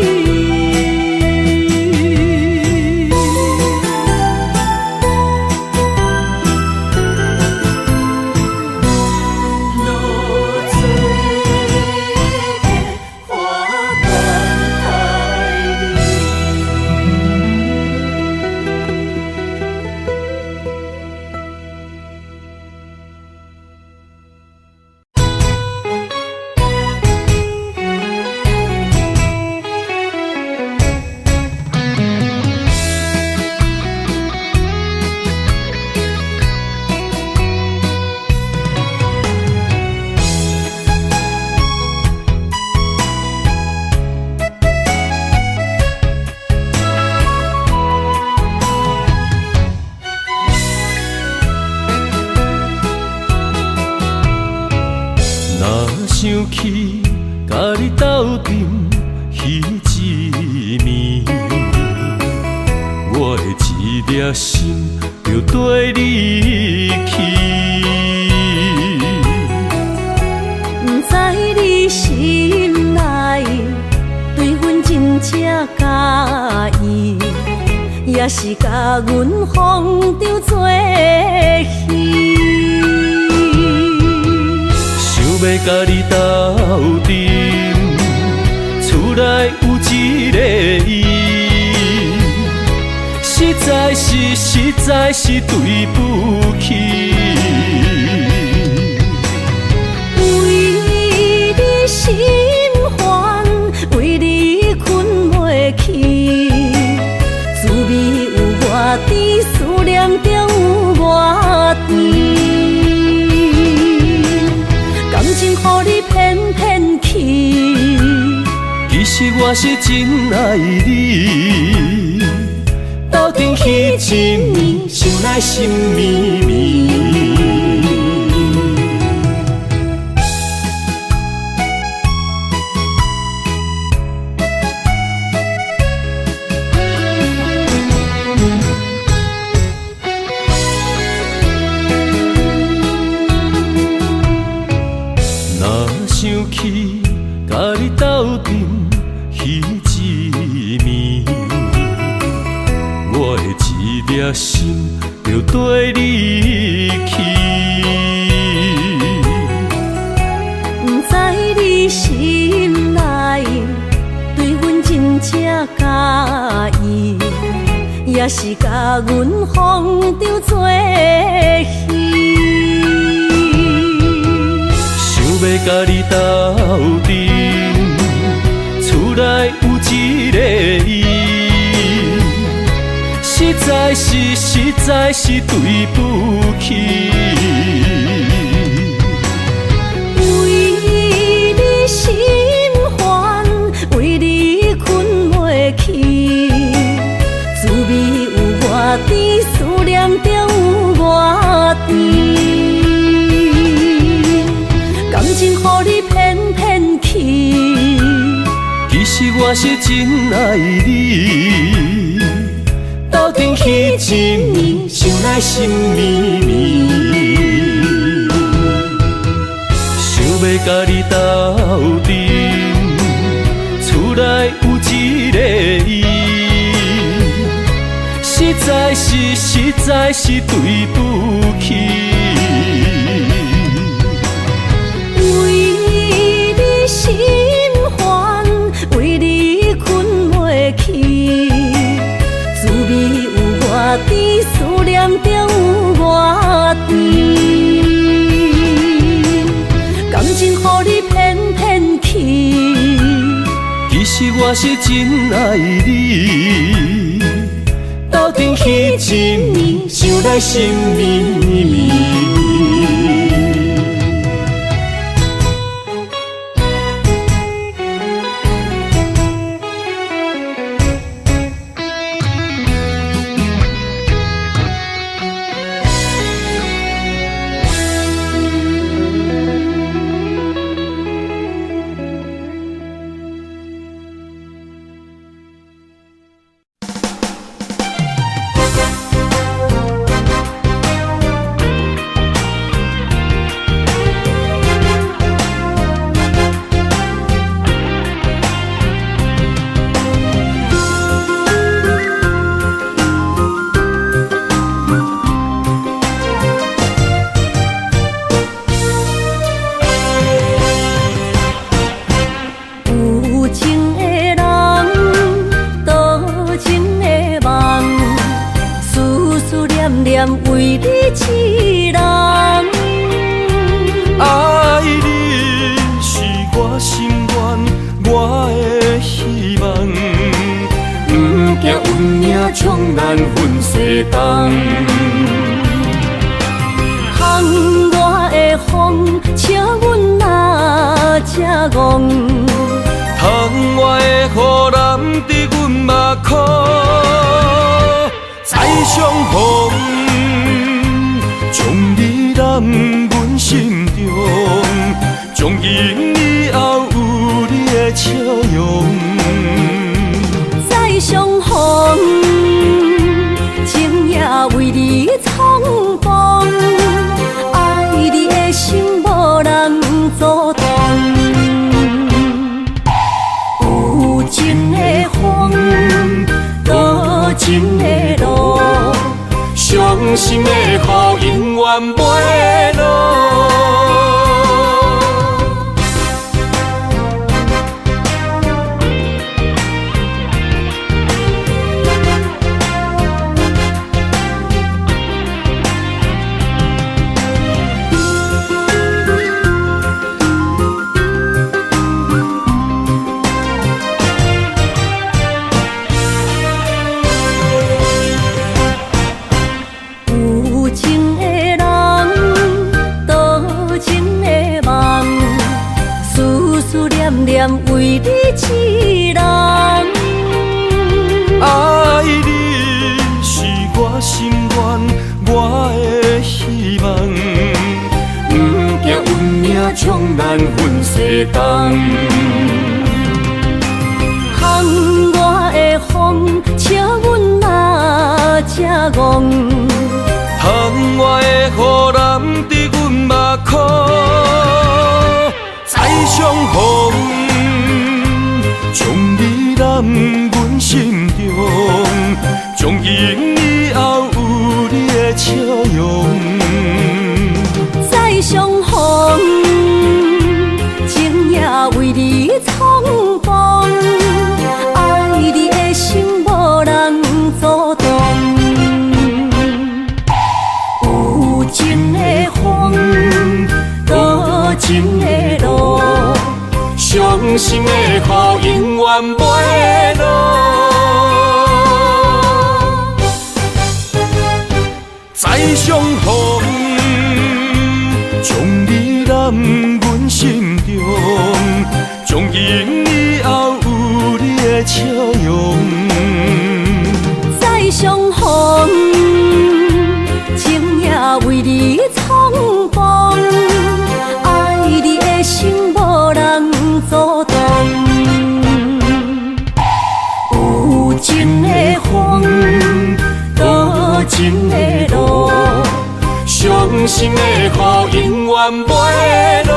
Speaker 4: 想起甲你斗阵彼一暝，我的一粒心就跟你去。
Speaker 1: 不知你心内对阮真正介意，也是甲阮放着做戏。要甲你斗阵，厝内有一个伊，实在是对不起。为你心烦，为你困袂
Speaker 3: 我是真爱你。斗阵彼一暝，想来心绵绵。想起甲你斗阵彼一暝，我的一粒心就跟你去。
Speaker 1: 不知你心内对阮真正介意，也是甲阮放着做戏。
Speaker 3: 要甲你斗阵，厝内有一个伊，实在是对不起。
Speaker 1: 为你心烦，为你困袂去，滋味有偌甜，思念就有偌甜。感情予你骗骗去，
Speaker 3: 其实我是真爱你。斗阵彼一暝，想来心绵绵。想要甲你斗阵，厝内有一个伊，实在是对不起。
Speaker 1: 心烦，为你困袂去，滋味有偌甜，思念就有偌甜。感情予你骗骗去，
Speaker 3: 其实我是真爱你。斗阵彼一暝，想来心绵绵。
Speaker 1: 为你痴人，
Speaker 3: 爱你是我心愿，我的希望。不惊运命冲咱分西东。
Speaker 1: 窗外的风，笑阮哪只戆？
Speaker 3: 窗外的雨淋伫阮目眶，再相逢。将你揽阮心中，从今以后有你的笑容。
Speaker 1: 再相逢，情也为你冲动，爱你的心无人阻挡。有情的风，多情的路。伤心的雨永远袂落。有情的人，为你一人。
Speaker 3: 爱你是我心愿，我的希望。不惊运命冲咱分世东。
Speaker 1: 窗外的风，笑阮哪这戆。
Speaker 3: 窗外的雨淋伫阮目眶，再相逢，将你揽阮心中，从今以后有你的笑容。
Speaker 1: 再相逢，情也为你冲动，爱你的心无人阻挡。有情的风，多情的路，
Speaker 3: 伤心的雨永远袂落。再相逢，将你揽阮心中，从今以后有你的笑容。
Speaker 1: 再相逢，情也为你冲动，爱你的心无人阻挡。有情的风，多情的路，
Speaker 3: 伤心的雨永远袂落。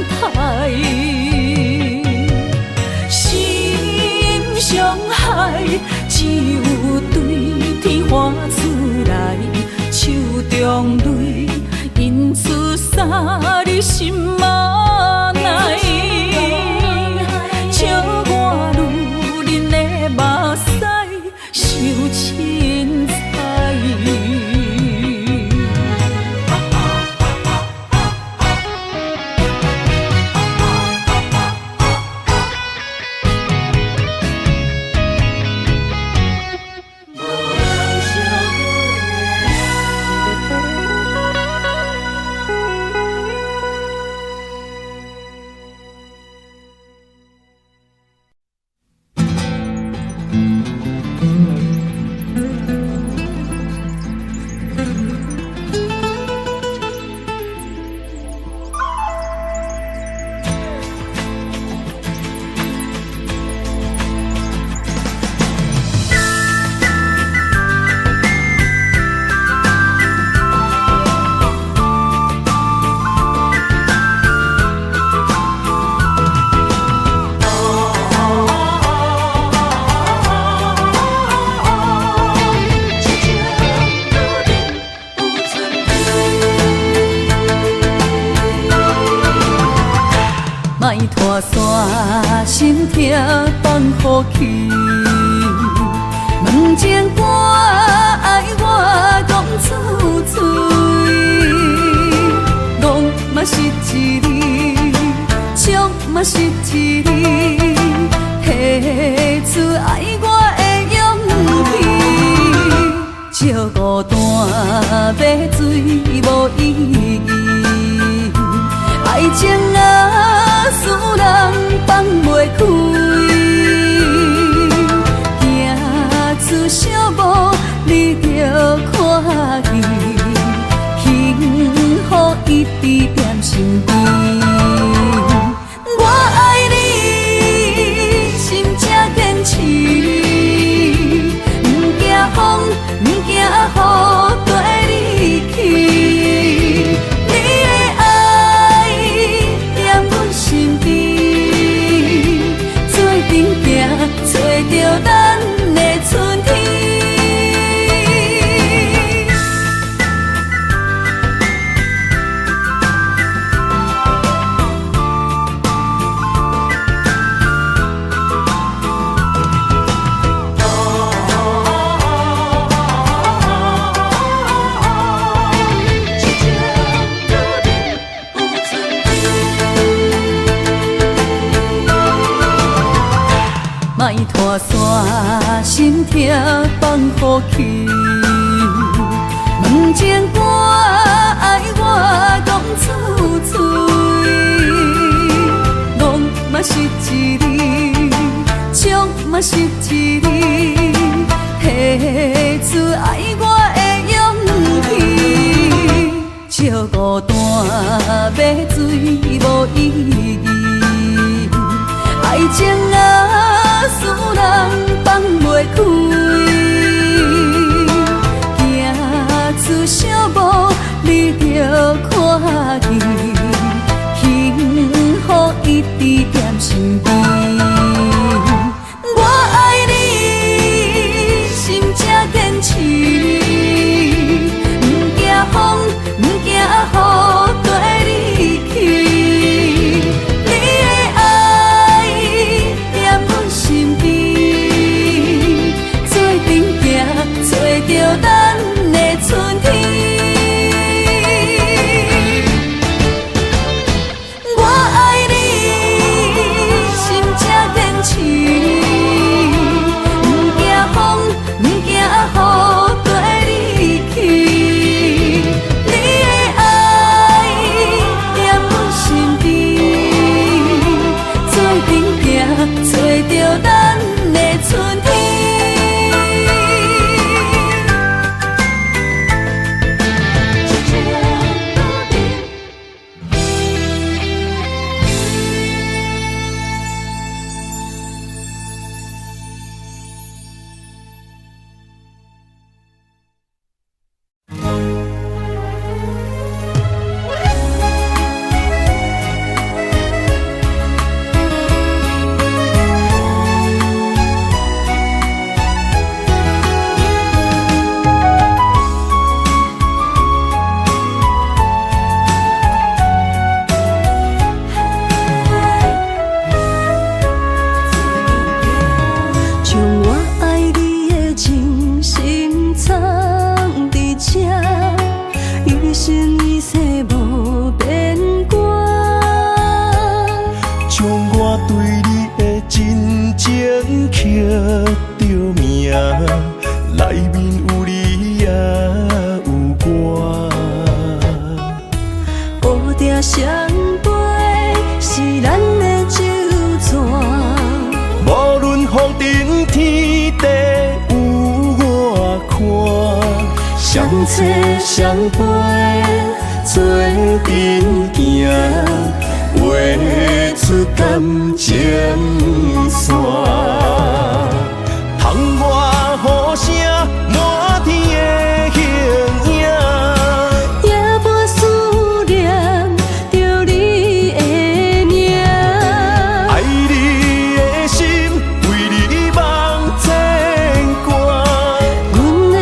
Speaker 4: 态，心上海只有对天花出来，手中泪因出洒你心嘛奈，笑我女人的目屎受凊彩。莫拖山心痛放乎去，问情歌爱我讲出嘴，戆嘛是一字，唱嘛是一字，提出爱我的勇气，照孤单要水无意义，爱情啊，使人放袂开，行出小步，你着看见，幸福一直踮身边。我爱你，心正坚持，不惊风，不惊雨，跟你去。找着咱的春天。莫拖山心痛放乎去，问情歌爱我讲出嘴，戆嘛是一字，唱嘛是一字，提出爱我的勇气，照孤单要水无意义，爱情啊，使人放袂开，行出小步，你着看见，幸福一直踮身边。我爱你，心正坚持，不惊风，不惊雨，跟你去。找着咱的春天，我爱你，心正坚持，不惊风，不惊雨，跟你去。你的爱
Speaker 2: 着名，内面有你也有我。
Speaker 1: 乌蝶双飞是咱的酒泉，
Speaker 2: 无论风尘天地有我看，相切相陪做阵行，画出感情线。窗外雨声满天的形影，
Speaker 1: 也无思念着你的名。
Speaker 2: 爱你的心为你梦牵挂，
Speaker 1: 阮的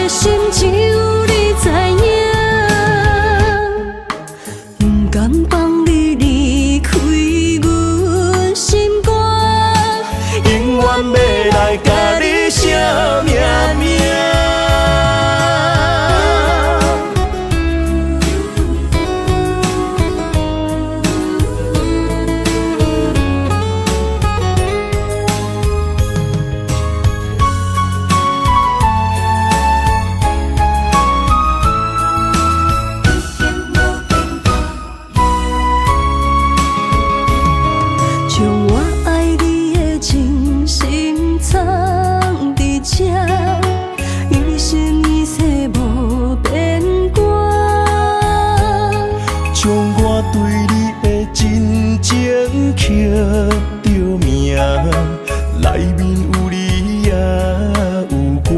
Speaker 1: 心只有你知影，不甘放你离开阮心肝，
Speaker 2: 永远要来甲你写命名。
Speaker 1: 将我爱你的真心藏伫这，一生一世无变卦。
Speaker 2: 将我对你的真情刻着名，内面有你也有我。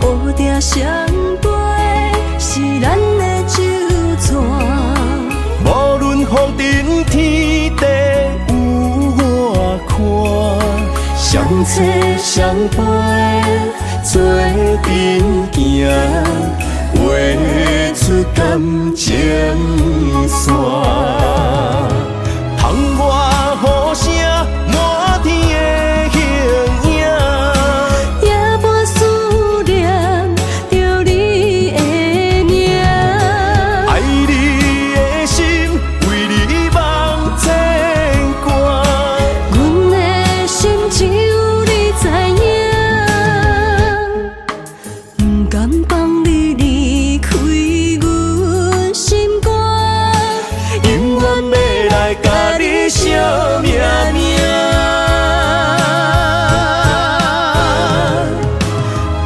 Speaker 1: 乌蝶双飞是咱的酒泉，
Speaker 2: 无论风尘天地有我看，相切相陪做阵行，画出感情线。窗外雨声满天的形影，
Speaker 1: 也无思念着你的名。
Speaker 2: 爱你的心为你梦牵挂，
Speaker 1: 阮的心只有你知影，不甘放你离开阮心肝，
Speaker 2: 永远要来甲你写命名。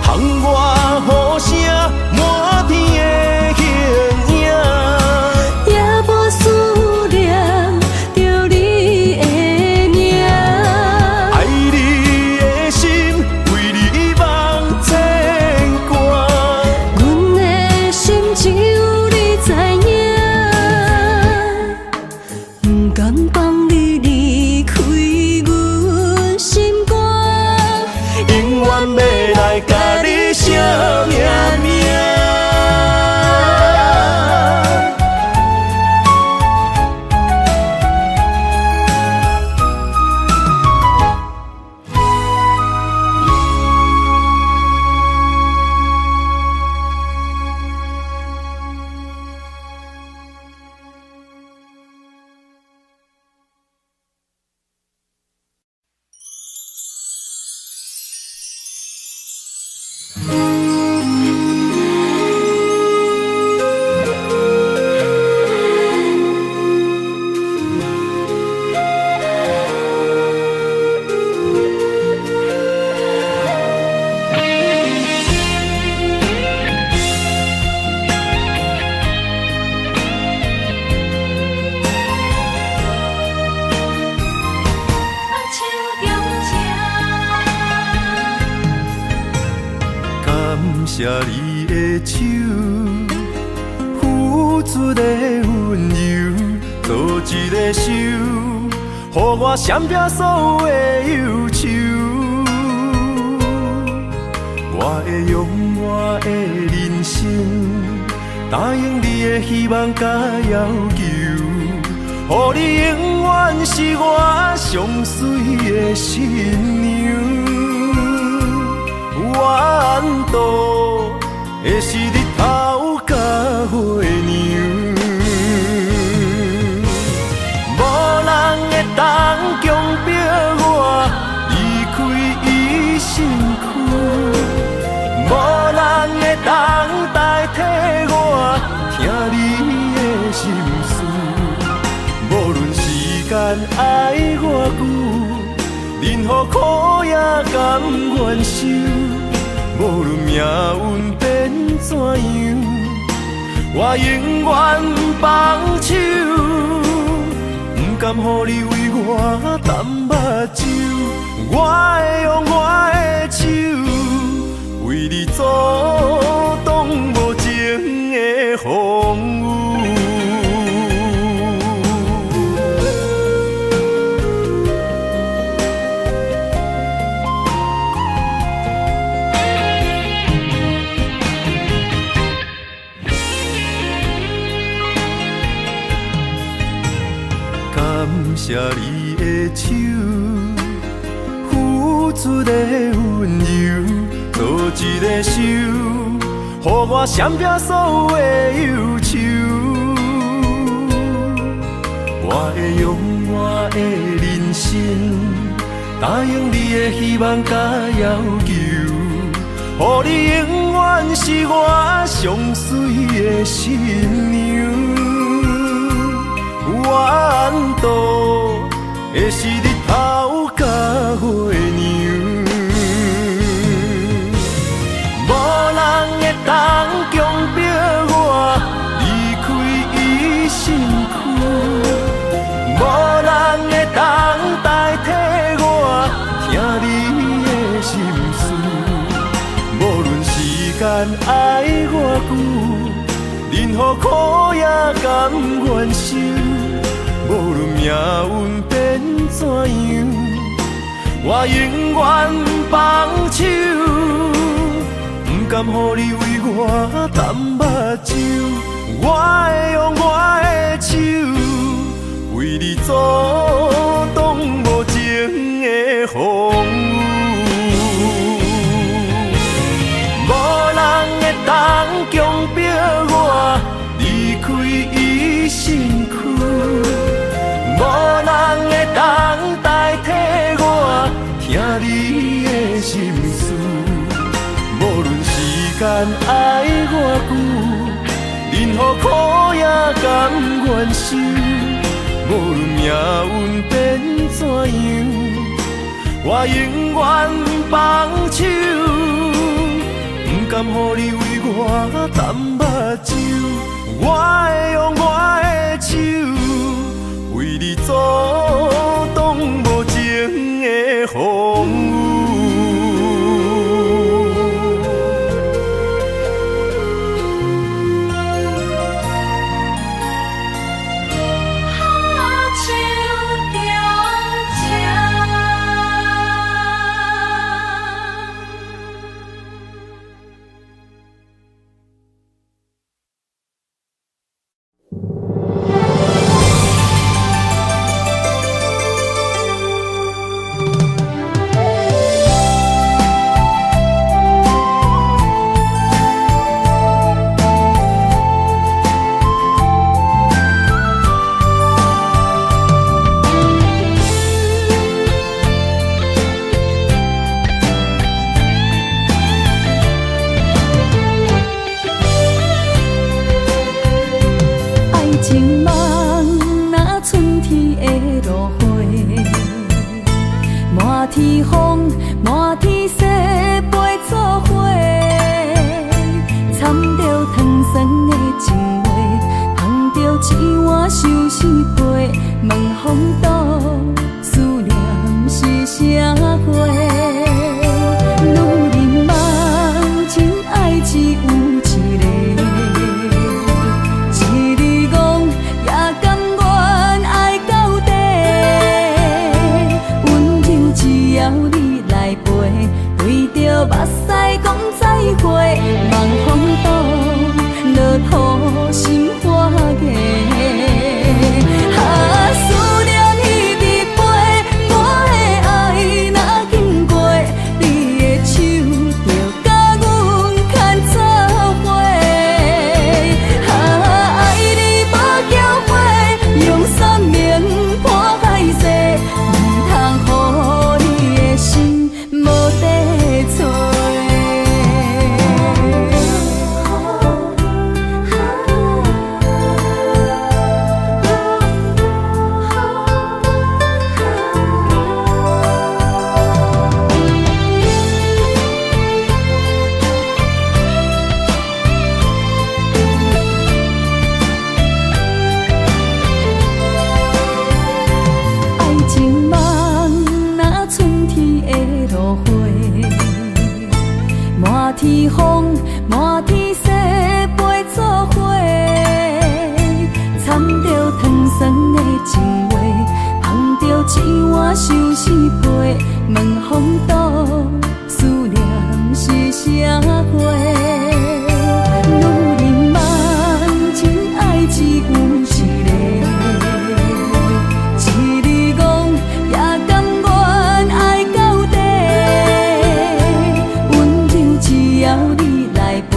Speaker 2: 窗外雨声满天的形影，
Speaker 1: 也无思念着你的名。
Speaker 2: 爱你的心为你梦牵挂，
Speaker 1: 阮的心只有你知影，不甘放你离开阮心肝，
Speaker 2: 永远要来甲你写命名。感谢你的手，付出的温柔，做一个手，予我闪避所有的忧愁。我会用我的人生，答应你的希望甲要求，予你永远是我上水的新娘。缘路会是日头甲月亮，无人会当强迫我任何苦也甘愿受，无论命运变怎样，我永远放手，不甘予你为我淡目睭，我会用我的手，为你阻挡无情的风雨。感谢你的手，付出的温柔，做一个手，予我闪避所有的忧愁。我会用我的人生，答应你的希望甲要求，予你永远是我上水的新娘。缘途会是日头甲月亮，无人会当强迫我离开伊身躯，无人会当代替我听你的心事。无论时间爱我久，任何苦也甘愿受。无论命运变怎样，我永远放手，不甘予你为我淡目睭，我会用我的手，为你阻挡无情的风雨。无人会当强迫我离开伊身躯，无人会当代替我听你的心事。无论时间爱我久，任何苦也甘愿受。无论命运变怎样，我永远放手，不甘予你为我淡目睭，我会用我的手，为你阻挡无情的风雨。
Speaker 1: 天风，满天雪，飞作花，掺着糖酸的情话，捧着一碗相思杯，问风度，思念是啥货？女人梦，真爱只有一个，一日戆也甘愿爱到底。只要你来陪，对着目屎讲再会，望风度，落雨心花芽。思念彼日飞，我的爱若经过，你的手就甲阮牵做伙。爱你无缴费，用生命破海誓，唔通予你心无地找。天风，满天雪，陪做伙，掺着糖酸的情话，捧着一碗相思杯，问风度，思念是啥货？女人梦情爱只有一个，一字讲也甘愿爱到底，温柔只要你来陪，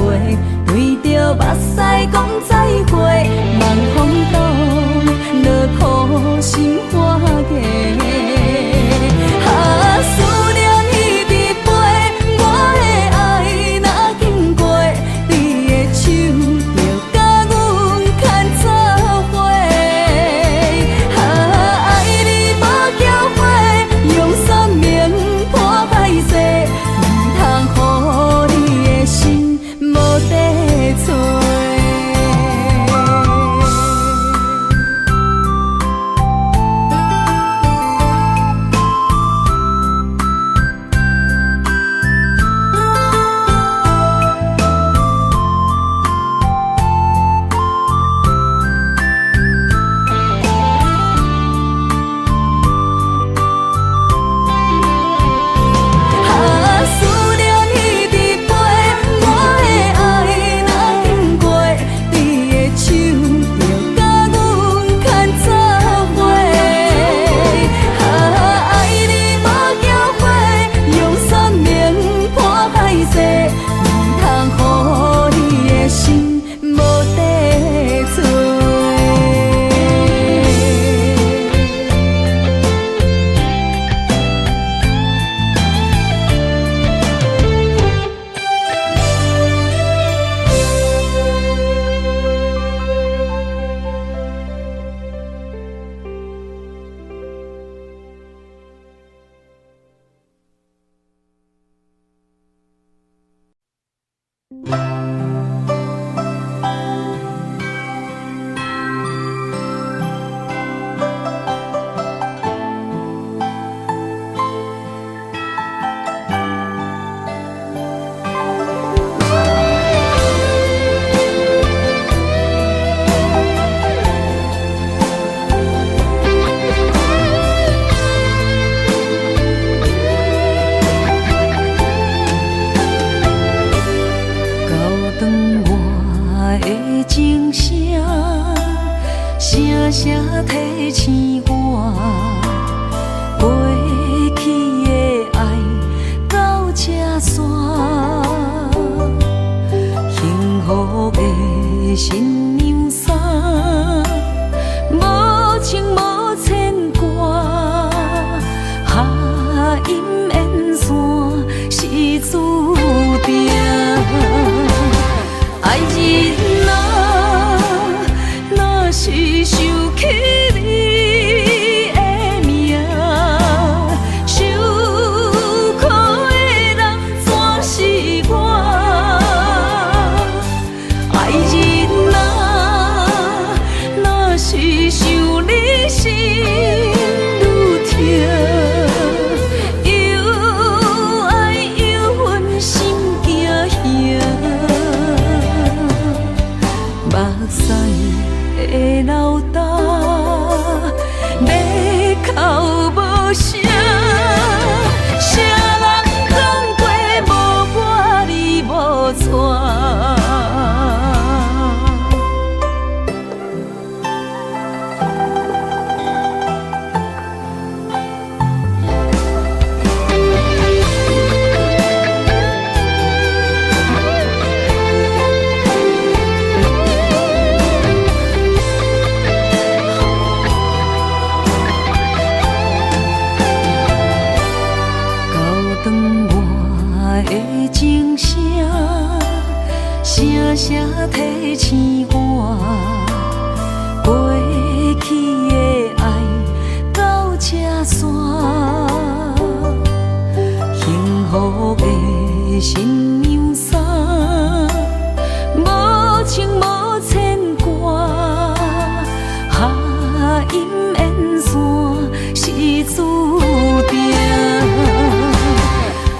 Speaker 1: 对着目屎讲再会，望风度，落土心花嫁。思念一直飞，我的爱若经过，你的手就甲阮牵做伙。爱你无后悔，用生命破歹势，唔通予你的心无地找。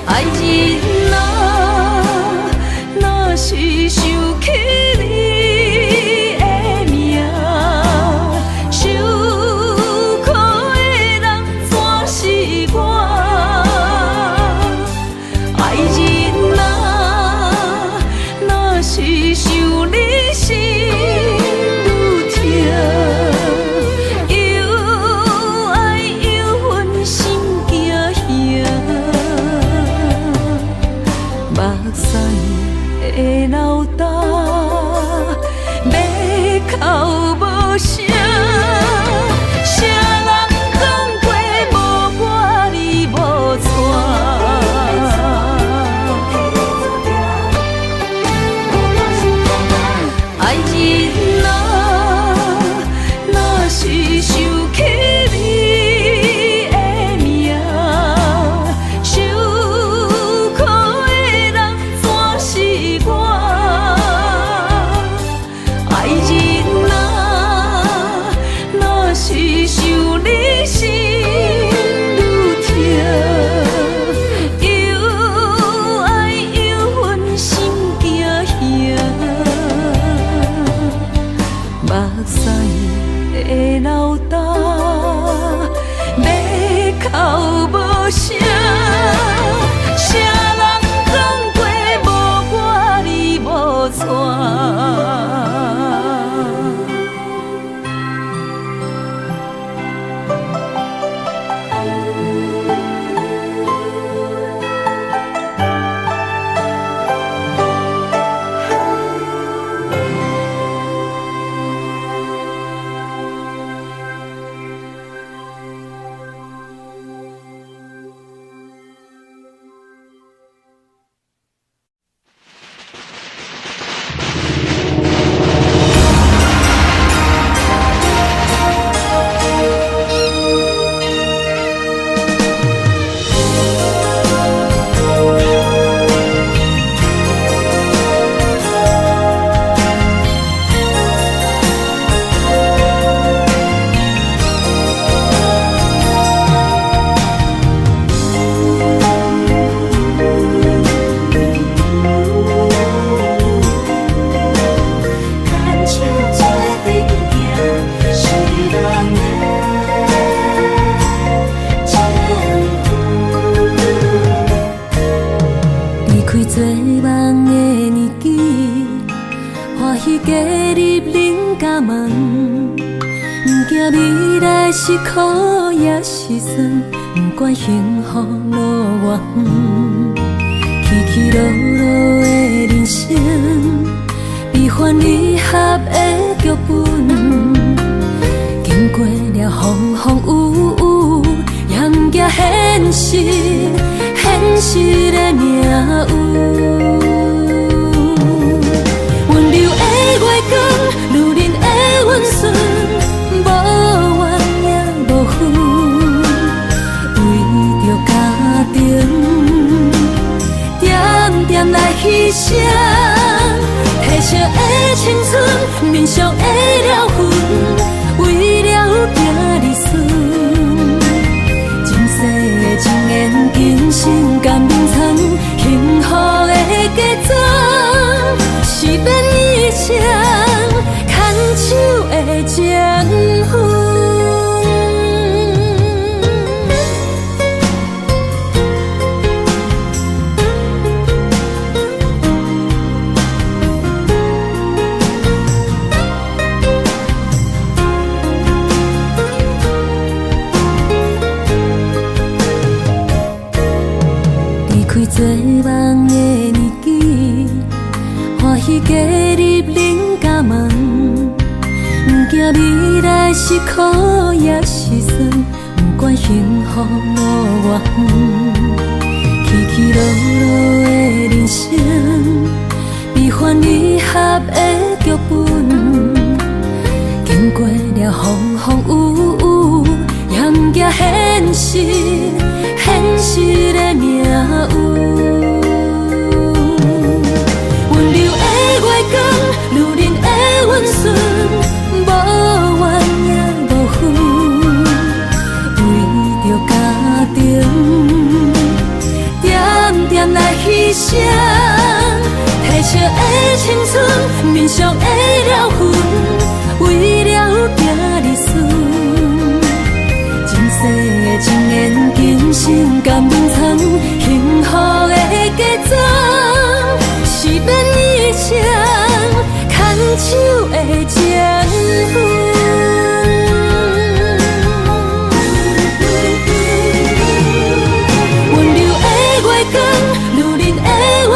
Speaker 4: 爱人啊，目屎的流干，要哭无声。谁人讲过无我你无带？爱人若是想起你的名，受苦的人怎是我？爱人若是想你心愈痛，又爱又恨心惊吓。目屎的流干，要哭无声。谁人讲过无我你无带？做梦的年纪，欢喜加入恁家门，不惊未来是苦也是酸，不管幸福路偌远，起起落落的人生，悲欢离合的剧本，经过了风风雨雨，也不惊现实。现实的命运，温柔的月光，女人的温顺，无怨也无恨，为着家庭，点点来牺牲，褪色的青春，面上的了痕，为了行儿孙。情缘今生甘眠床，幸福的嫁妆是免以前牵手的情分。做梦的年纪，欢喜加入恁家门，不惊未来是苦也是酸，不管幸福路偌远，起起落落的人生，悲欢离合的剧本，经过了风风雨雨，也不惊现实，现实的命运。女人的温顺，无怨也无恨，为着家庭，点点来牺牲，褪色的青春，面上的了痕，为了行儿孙。前世的情缘，今生甘眠床，幸福的嫁妆是免以前。牵手的情分，温柔的月光，女人的温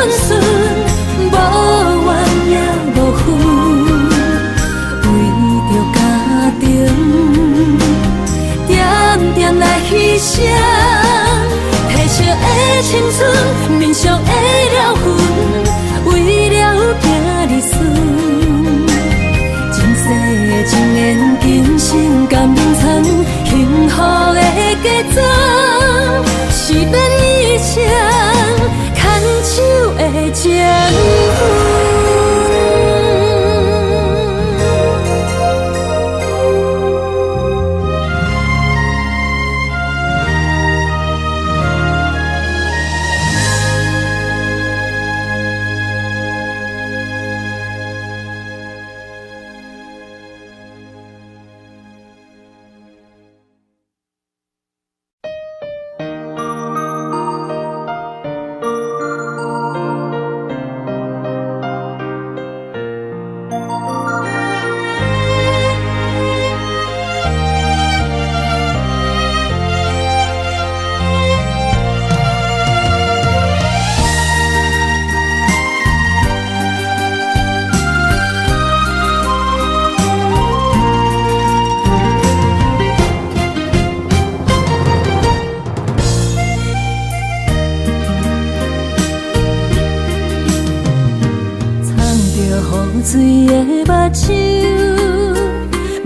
Speaker 1: 雨水的目睭，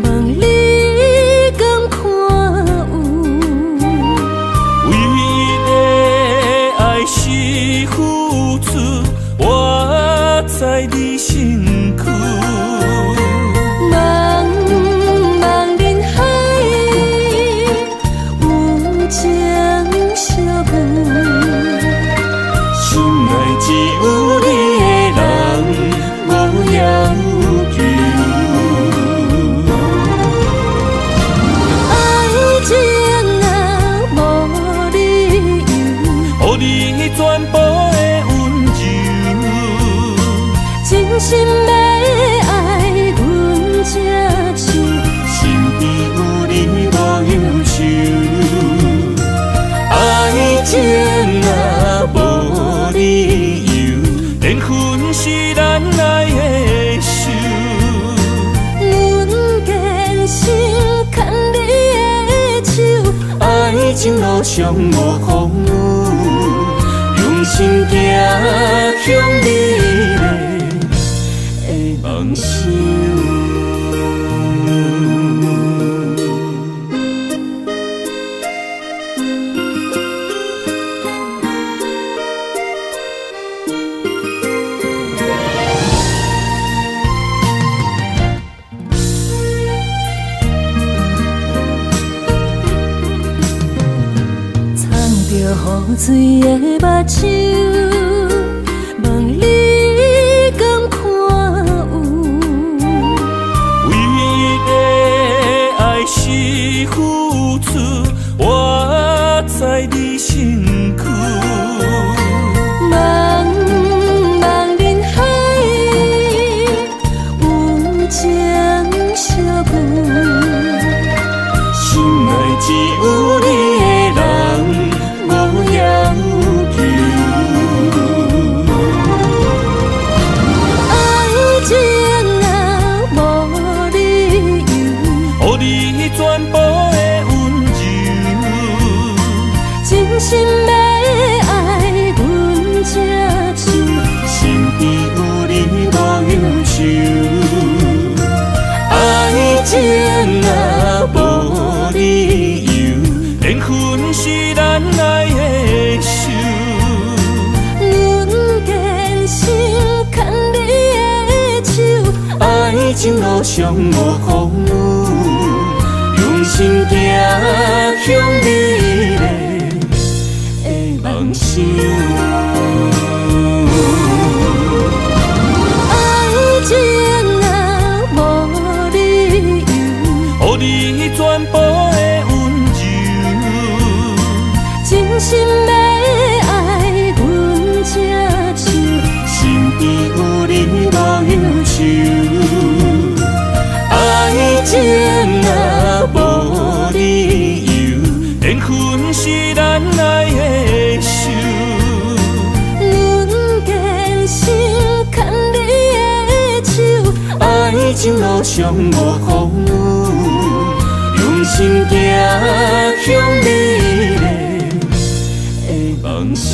Speaker 1: 问你敢看有？
Speaker 3: 为了爱是付出，我在你身躯。
Speaker 1: 茫茫人海，有情相伴。
Speaker 3: 心内只有你的人，无要求。
Speaker 1: 爱情啊，无理由，
Speaker 3: 予你全部的温柔，
Speaker 1: 真心要爱阮才像，
Speaker 3: 身边有你无忧愁。爱情啊，无理由，缘分是咱爱的手。
Speaker 1: 阮坚信牵你的手，
Speaker 3: 爱情路上无风雨，用心行向美丽的梦想。
Speaker 1: 雨水的目睭，问你敢看有？
Speaker 3: 为了爱是付出，我在你身躯。
Speaker 1: 茫茫人海，有情相伴。
Speaker 3: 心内只有你的人，无要求。
Speaker 1: 爱情啊，无理由，
Speaker 3: 予你全部的温柔，
Speaker 1: 真心要爱阮才像，
Speaker 3: 身边有你无忧愁。爱情啊，无理由，缘分是咱爱的手。
Speaker 1: 阮坚信牵你的手，
Speaker 3: 爱情路上无风雨，用心行向美丽的梦想。
Speaker 1: 爱情啊，无理由，
Speaker 3: 予你全部的温柔，
Speaker 1: 真心要爱阮才像，
Speaker 3: 身边有你无忧愁。爱情啊，无理由，缘分是咱爱的手。
Speaker 1: 阮坚信牵你的手，
Speaker 3: 爱情路上无风雨，用心行向美丽的梦想。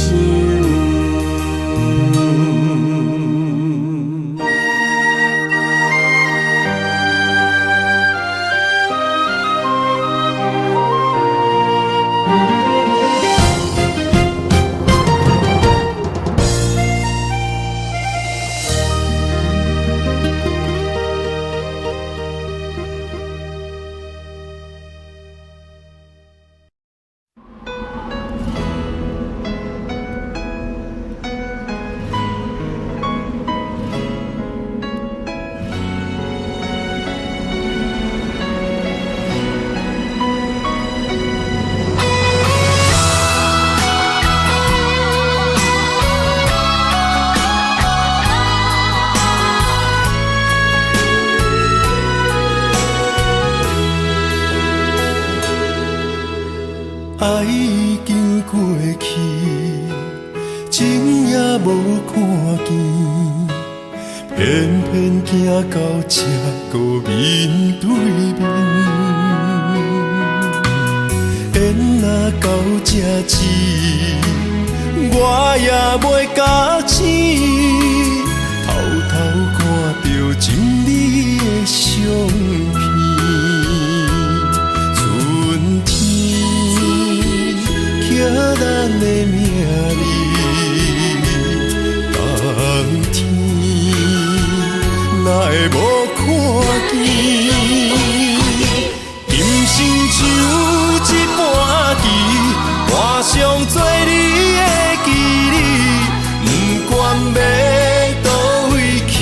Speaker 2: 爱已经过去，情也无看见，偏偏行到这个面对面。缘若到这止，我也袂假醒，偷偷看会无看见？今生就一半棋，换上做你的记忆，不管要倒位去，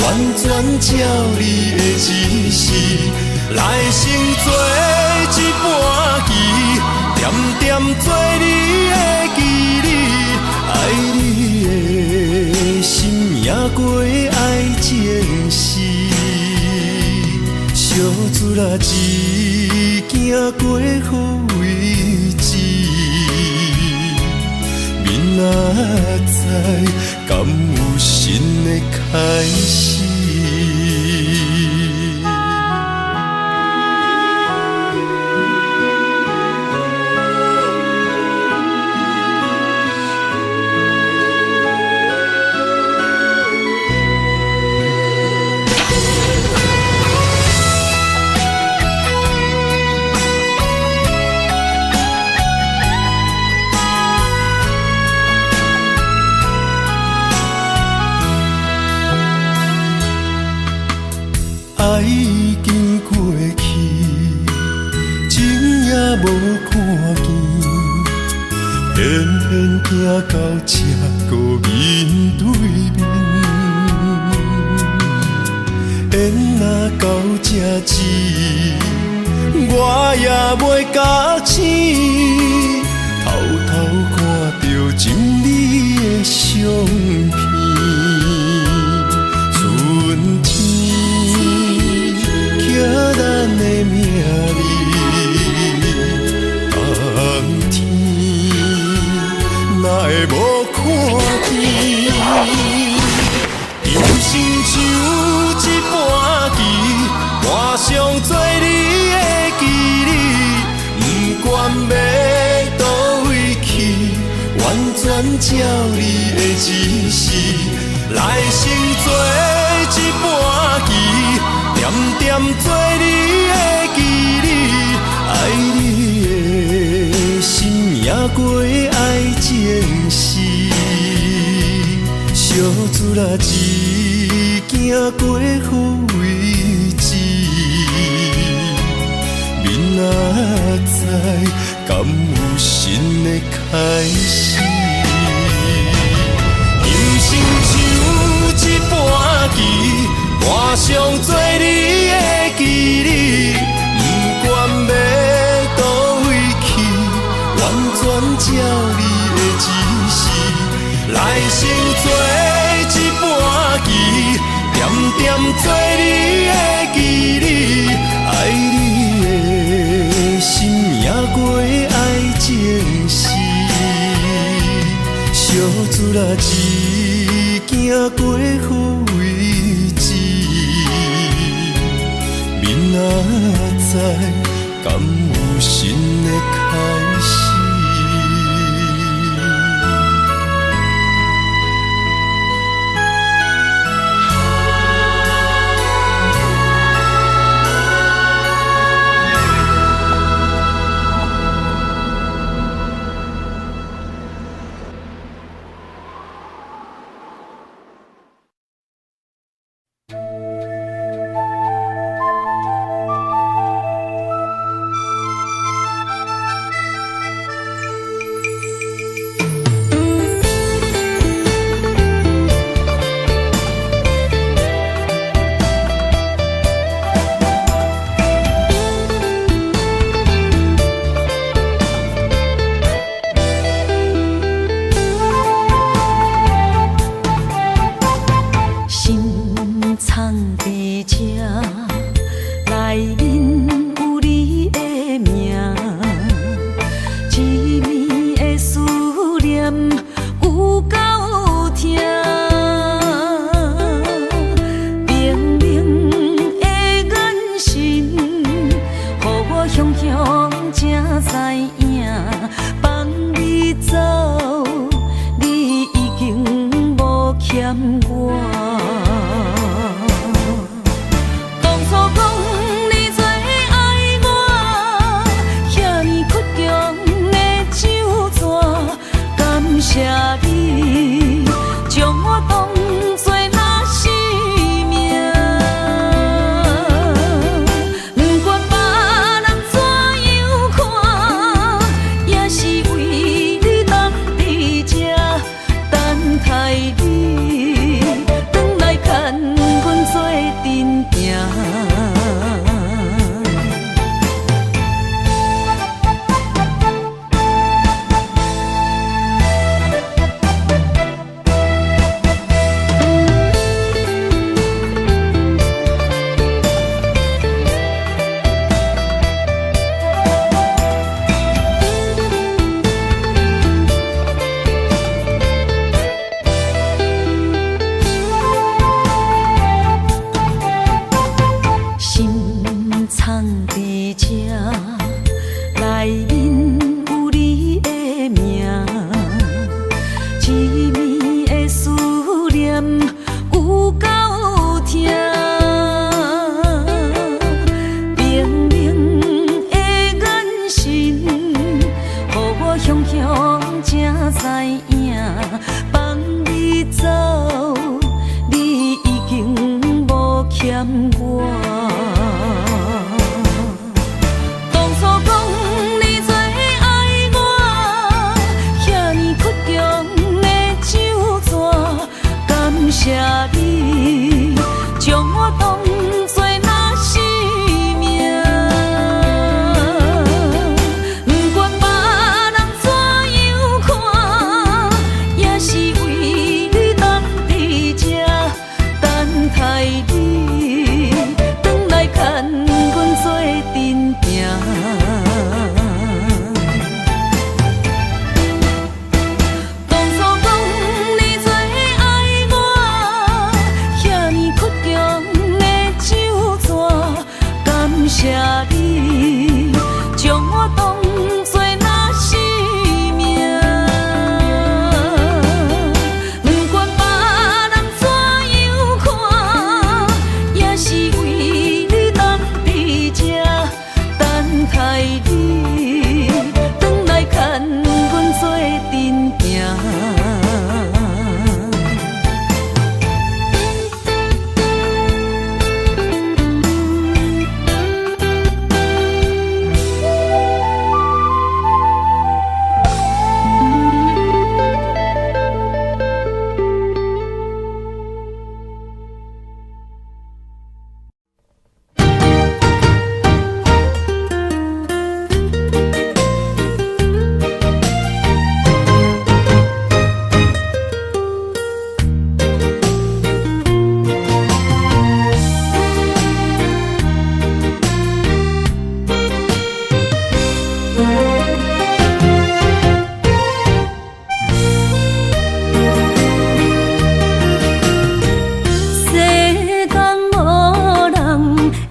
Speaker 2: 完全照你的指示，来生做一半棋，点点做你的记忆，爱你的心也过爱情诗，小船啊一行过好位置，明仔载敢有新的开始？爱已经过去，情也无看见，偏偏行到这个面对面。缘若到这止，我也袂假醒，偷偷看到情你的相片。春天刻咱的名字，冬天哪会无看见？人生就一半棋，换上做你的记忆，不管要倒位去，完全照你的指示，来生做一半棋，点点做你的记忆，爱你的心也过爱情诗，小船啊一行过好位置，明仔载敢有新的开始？人生就一半棋，换上做你的记忆，不管要倒位去，完全照你的指示，来生做一半棋，点点做你的记忆，爱你的心也过爱情诗，小船啊一行过好位置，明仔载敢有新的开始？
Speaker 4: 谢你将我当作那生命。谢你，将我当作那生命。不管别人怎样看，也是为你当伫这等待你，转来牵阮做阵行。谢你，将我当作那生命。不管别人怎样看，也是为你当伫这等待你，转来牵阮做阵行。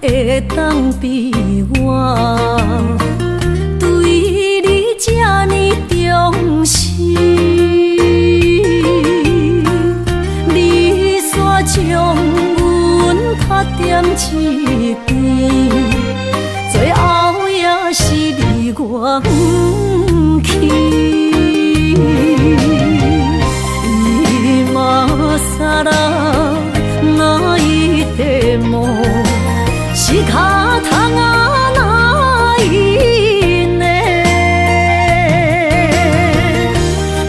Speaker 4: 会当比我对你这呢重视，你煞将阮拍点一边，最后也是你我不去。今ら泣いても仕方がないね。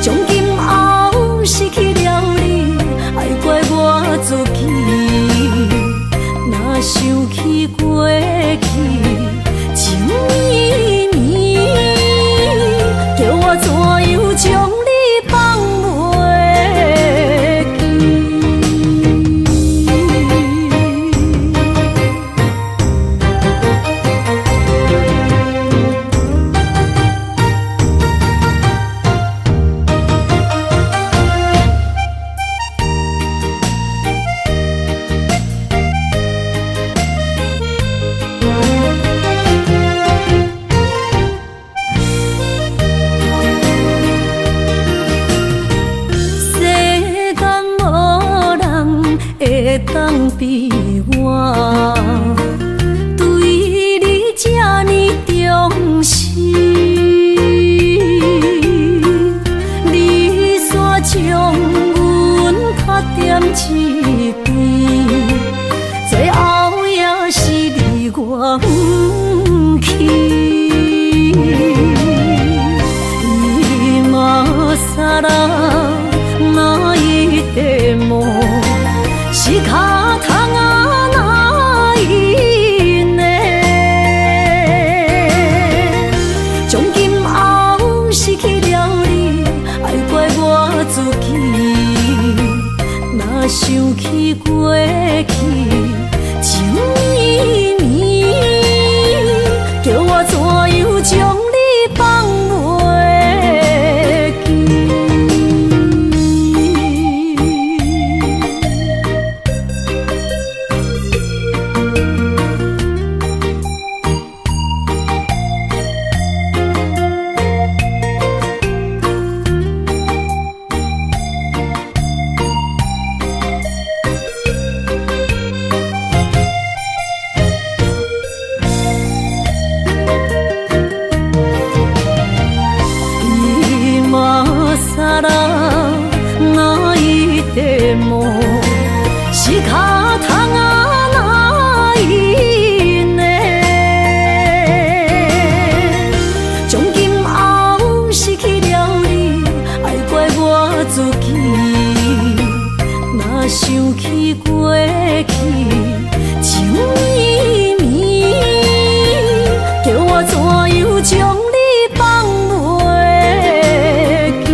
Speaker 4: 从今后失去了你，爱怪我自己。若想起过去情绵绵，叫我怎样将你放袂记？会当比我对你这呢重视，你煞将阮拍点一边，最后也是你我不去。今さら泣いても仕方がないね。从今后失去了你，爱怪我自己。若想起过去情绵绵，叫我怎样将你放袂记？
Speaker 1: 想起过去，情绵绵，叫我怎样将你放袂记？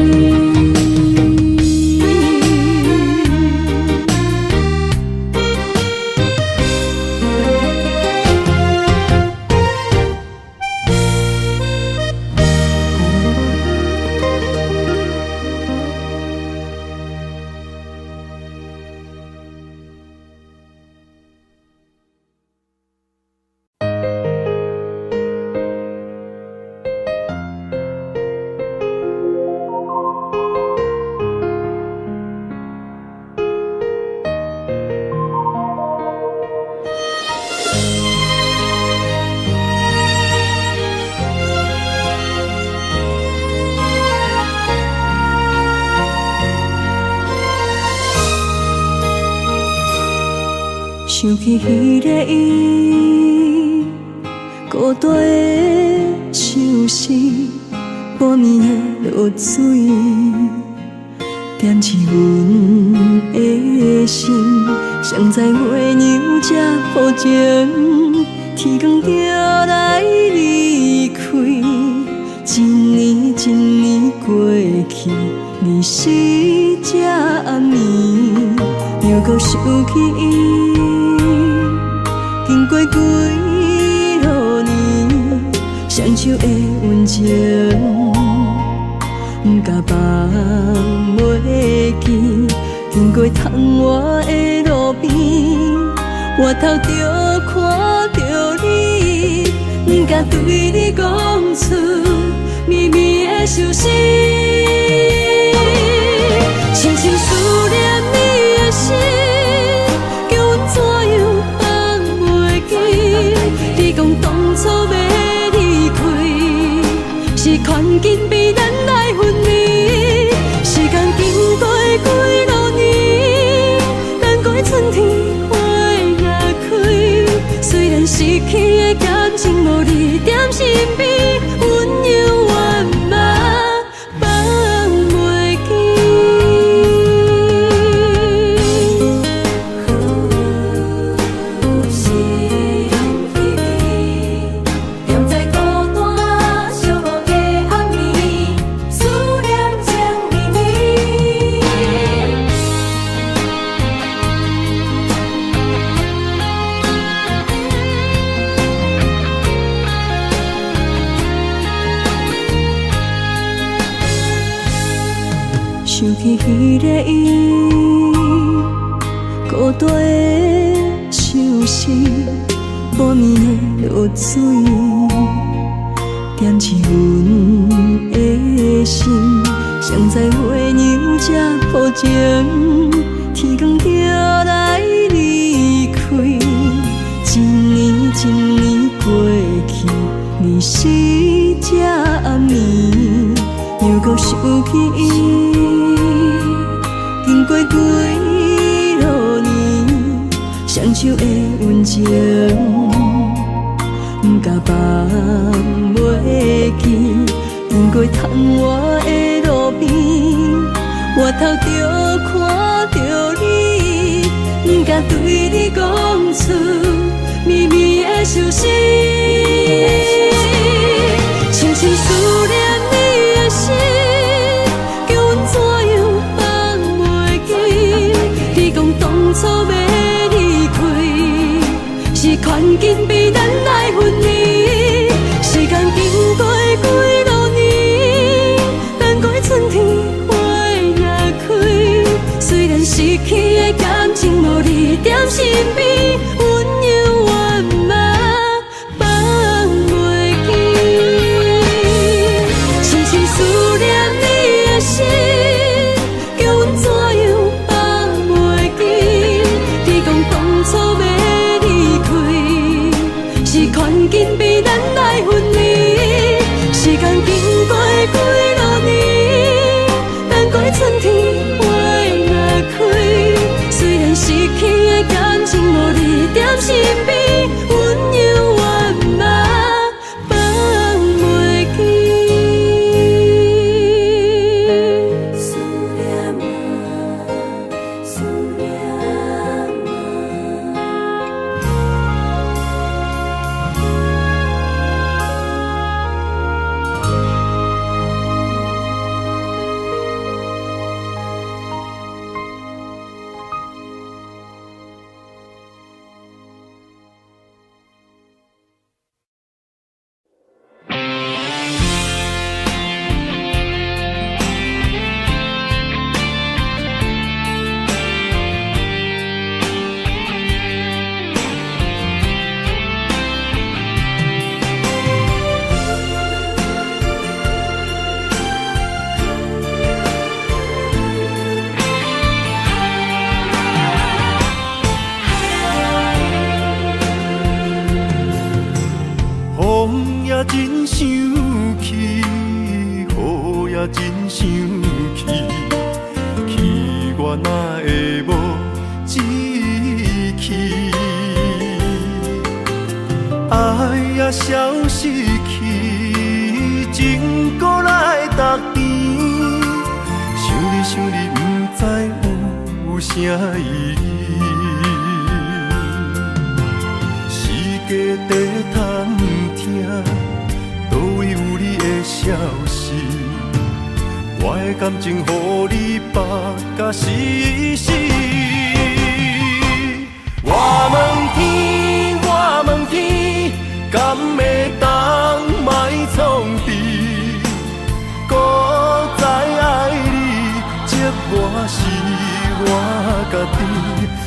Speaker 4: 想起彼个伊，孤单的相思，半暝的落水，点起阮的心。谁知月娘这薄情，天光就来离开。一年一年过去，日时这暗暝，又搁想起伊。经过几落年，双手的温情，不甲放袂记。经过窗外的路边，我头就看到你，不甲对你讲出绵绵的相思，深深思念你的心，叫阮怎样？你讲当初要离开，是看紧比咱来分离。时间经过几落年，等过春天花也开。虽然失去的感情无你踮身边，阮永远嘛放袂想起彼个伊，孤单的相思，半暝的落水，点起阮的心。谁知月娘这薄情，天光就来离开。一年一年过去，日时这暗暝，又搁想起伊。经过几落年，双手的温情，不甲放袂记。经过窗外的路边，我头就看到你，不甲对你讲出绵绵的相思，深深思念你的心，叫阮怎样？你讲当初要离开，是看紧比咱来分离。时间经过几落年，等过春天花也开。虽然失去的感情无你踮身边，阮永远嘛放袂记。深深思念你的心，叫阮怎样？看紧比咱来分离，时间经过几落年，等过春天花也开。虽然失去的感情无你踮身边，阮永远嘛放袂记。思念啊，思念。
Speaker 2: 志气，爱也消失去，情搁来逐甜。想你想你，不知有啥意义。时间在探听，倒位有你的消息？我的感情，予你绑甲死死。我问天，我问天，敢会当莫创治？搁再爱你，这我是我家己。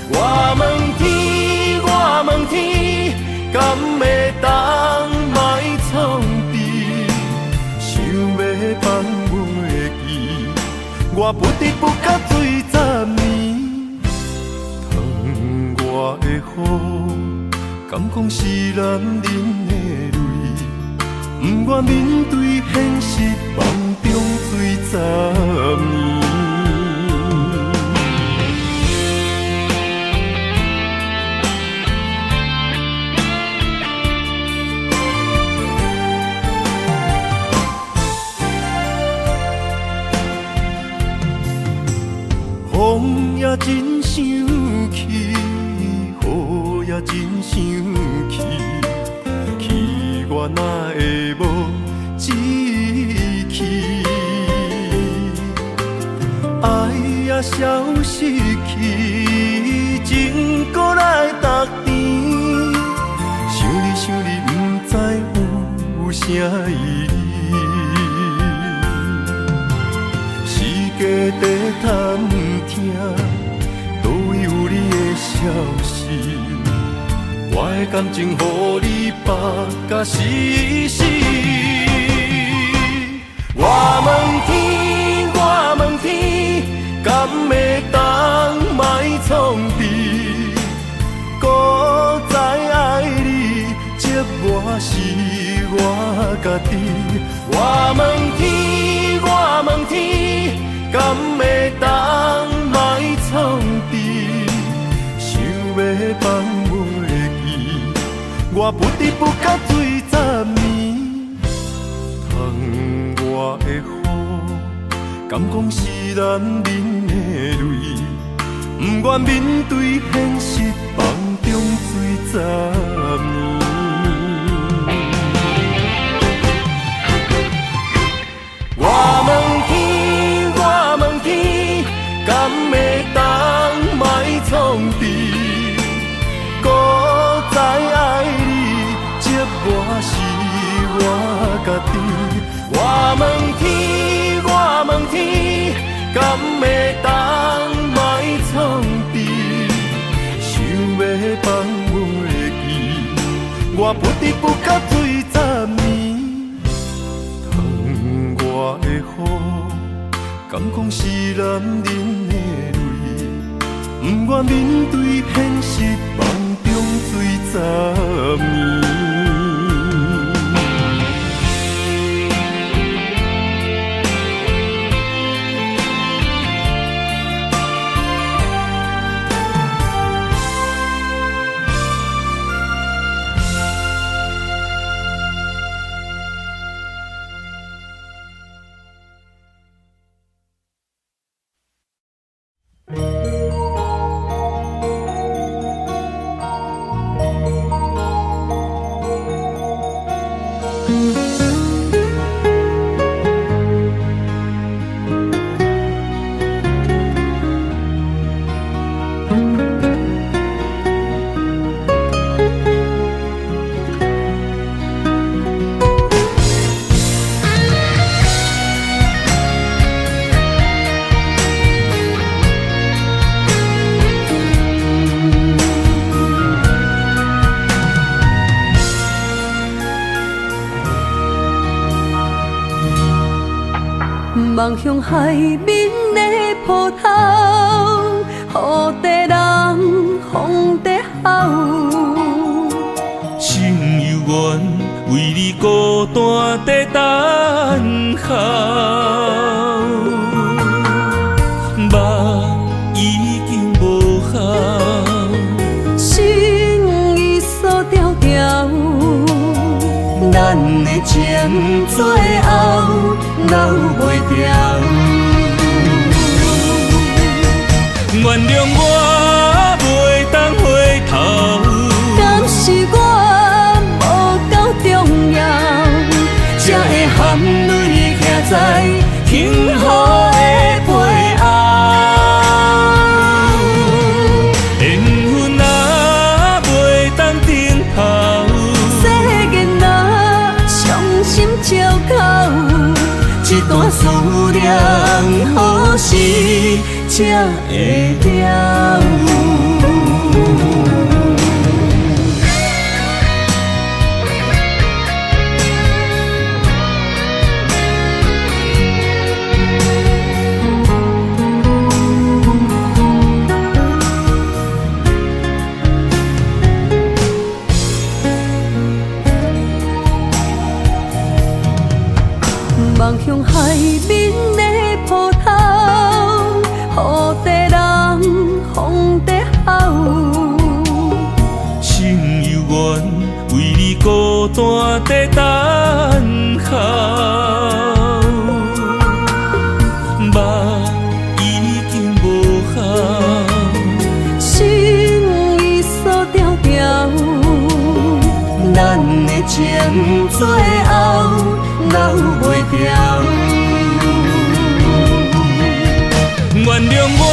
Speaker 2: 我问天，我问天，敢会当莫创治？想要放袂记，我不得不甲醉10年。疼我的雨，敢讲是男人的泪？不愿面对现实，梦中醉10年。风也真生气，雨也真生气，气我哪会无志气？爱也消失去，情搁来逐甜。想你想你，不知有啥意义。时间在探听，倒位有你的消息？我的感情，予你绑甲死死。我问天，我问天，敢会当莫创治？搁再爱你，这我是我家己。我问天，我问天，敢会当莫创治？想要放袂记，我不得不甲醉10年。疼我的雨，敢讲是男人的泪？不愿面对现实，梦中醉10年。我问天，我问天，敢会当莫创治？搁再爱你，这我是我家己。我问天，我问天，敢会当莫创治？想要放袂记，我不得不甲醉10年。我的雨，敢讲是男人的泪？不愿面对现实，梦中醉10年。
Speaker 4: 望向海面的波涛，雨地人，风地吼。
Speaker 3: 心犹原为你孤单在等候，梦已经无效。咱的情最后留袂掉。原谅我袂当回头，
Speaker 1: 敢是我无够重要，
Speaker 3: 才会含泪徛在幸福的背后。缘分啊，袂当等候，
Speaker 1: 世间啊，伤心借口，
Speaker 3: 一段思念，何时才会了？
Speaker 1: 望向海面的波涛，雨地人，风地好。
Speaker 3: 心犹原为你孤单在等候，目已经无效，
Speaker 1: 心已锁条条，
Speaker 3: 咱的情最后留袂掉。原谅我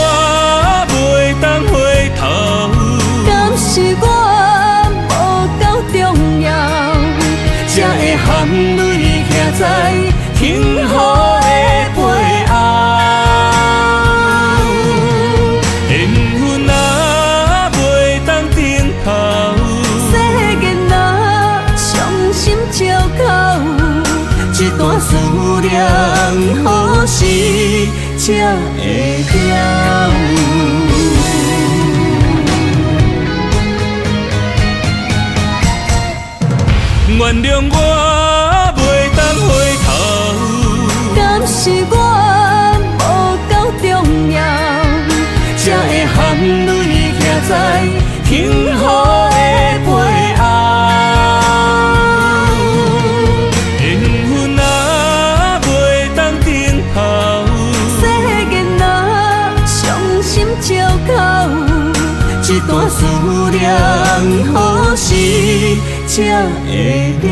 Speaker 3: 袂当回头，
Speaker 1: 敢是我无够重要，
Speaker 3: 才会含泪徛在幸福的背后。缘分啊，袂当等候，
Speaker 1: 世间啊，伤心借口，
Speaker 3: 一段思念，何时才会了？原谅我袂当回头，
Speaker 1: 敢是我无够重要，
Speaker 3: 才会含泪徛在幸福的背后。缘分啊，袂当等候，
Speaker 1: 世间啊，伤心借口，
Speaker 3: 一段思念，何时才会了？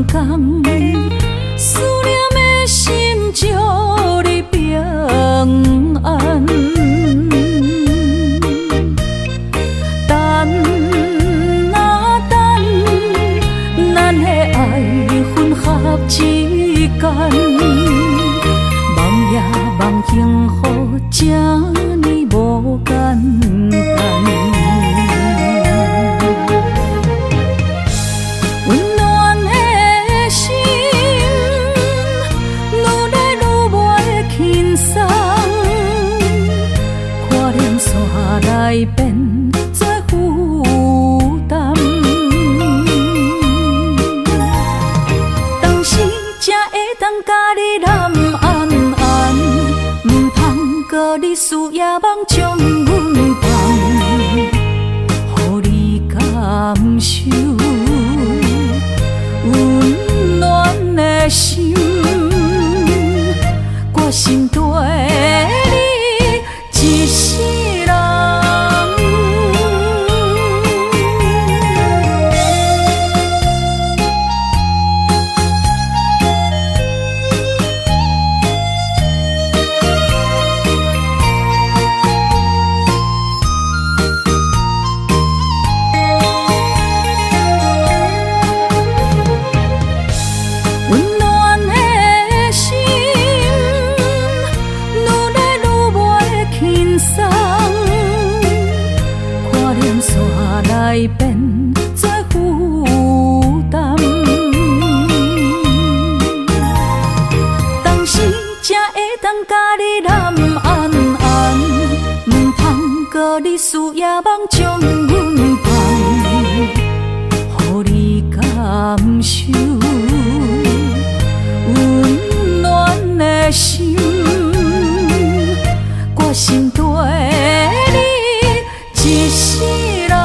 Speaker 4: 工，思念的心祝你平安。等啊等，咱的爱混合之间，梦也梦幸福，这呢无简单。温暖的心，愈来愈袂轻松，看连线来变做负担。当时才会当甲你揽安安，唔通搁你思夜梦将阮放，予你感受。温暖的心，我心对你一世人。来变做负担，当时才会当甲你揽安安，唔通搁你思夜梦将阮放，予你感受。温暖的心，我心对你一世人。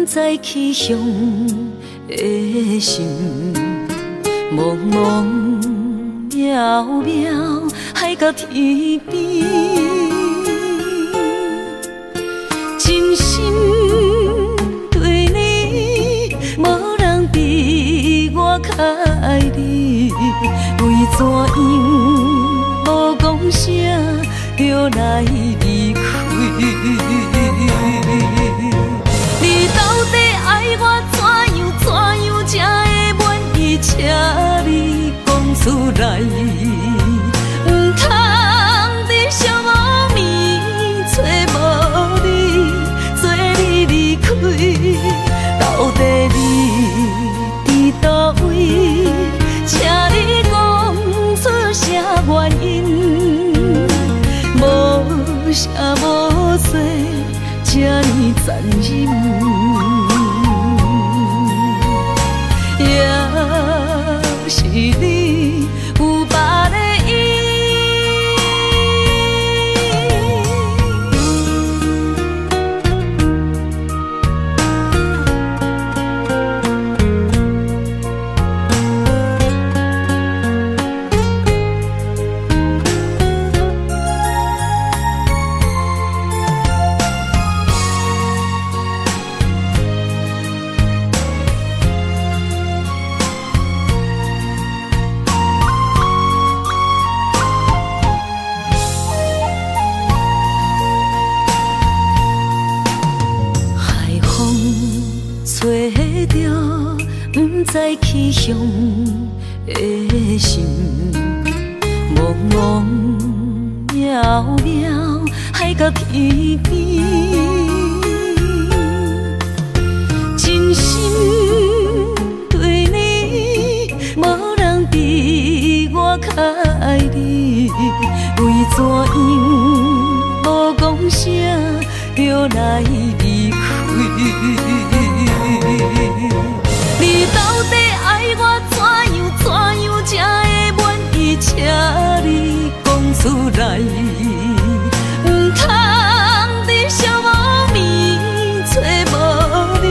Speaker 4: 知气象的心，茫茫渺渺，海到天边，真心对你，无人比我较爱你。为怎样无讲声就来离开？你到底爱我怎样才会满意？请你讲出来，唔通伫寂寞暝找无你，做你离开。到底你伫倒位？请你讲出啥原因？无啥无做。这呢残忍，也是你有别的意。不知去向的心，茫茫渺渺海角天边，真心对你，无人比我较爱你，为怎样无讲声就来离开？你到底爱我怎样才会满意？请你讲出来，唔通伫寂无眠找无你，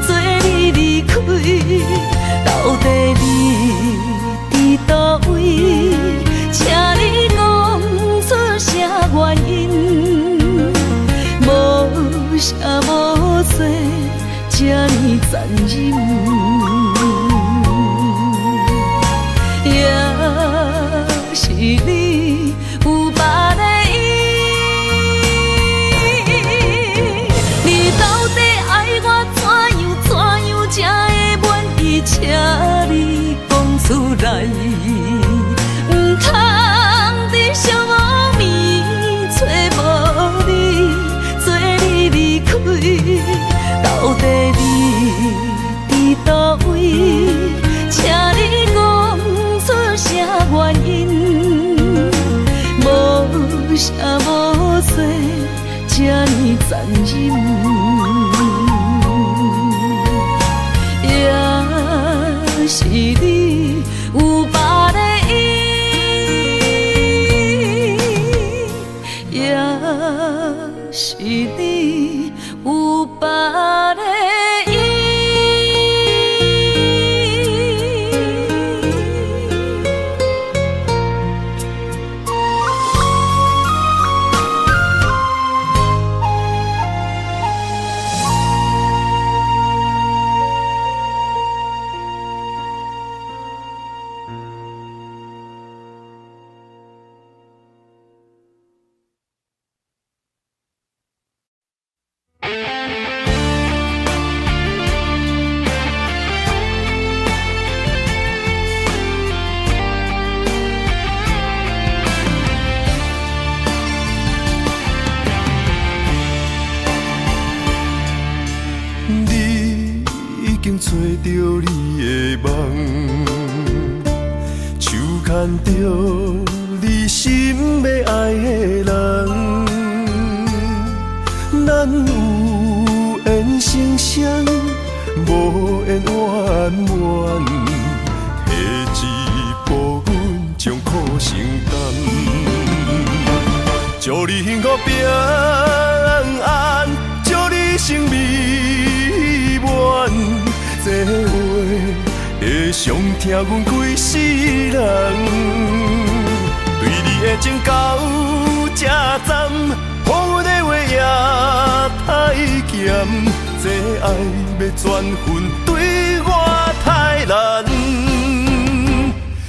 Speaker 4: 做你离开。到底你伫倒位？请你讲出啥原因？无啥无说，这呢残忍。也是你有别的意，你到底爱我怎样才会满意？请你讲出来，唔通伫寂无眠找无你，做你离开。到底你伫倒位？请你讲出啥原因？无啥无说，这呢残忍。也是你有别的意，也是你有别的意。
Speaker 2: 找着你的梦，手牵着你心要爱的人，咱有缘成双，无缘圆满，提一步阮将苦承担，祝你幸福平安，祝你生美满。这话会伤疼阮规世人，对你的情到这站，予阮的话也太咸，这爱要转分对我太难。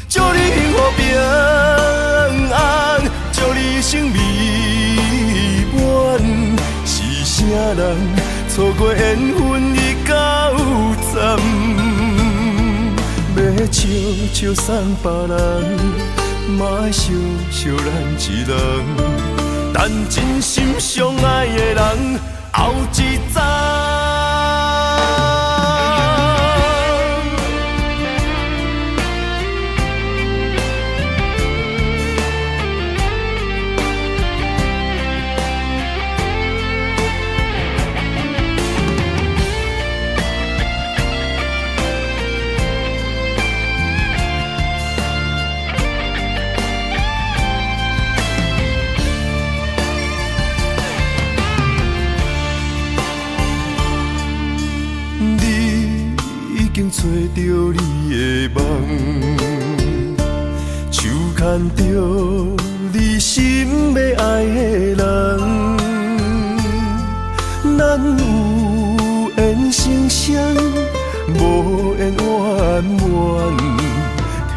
Speaker 2: 祝你幸福平安，祝你生美满，是啥人错过缘分已到站，要笑笑送别人，嘛爱惜惜咱一人，等真心相爱的人后一站。找着你的梦，手牵着你心要爱的人，咱有缘成双，无缘圆满，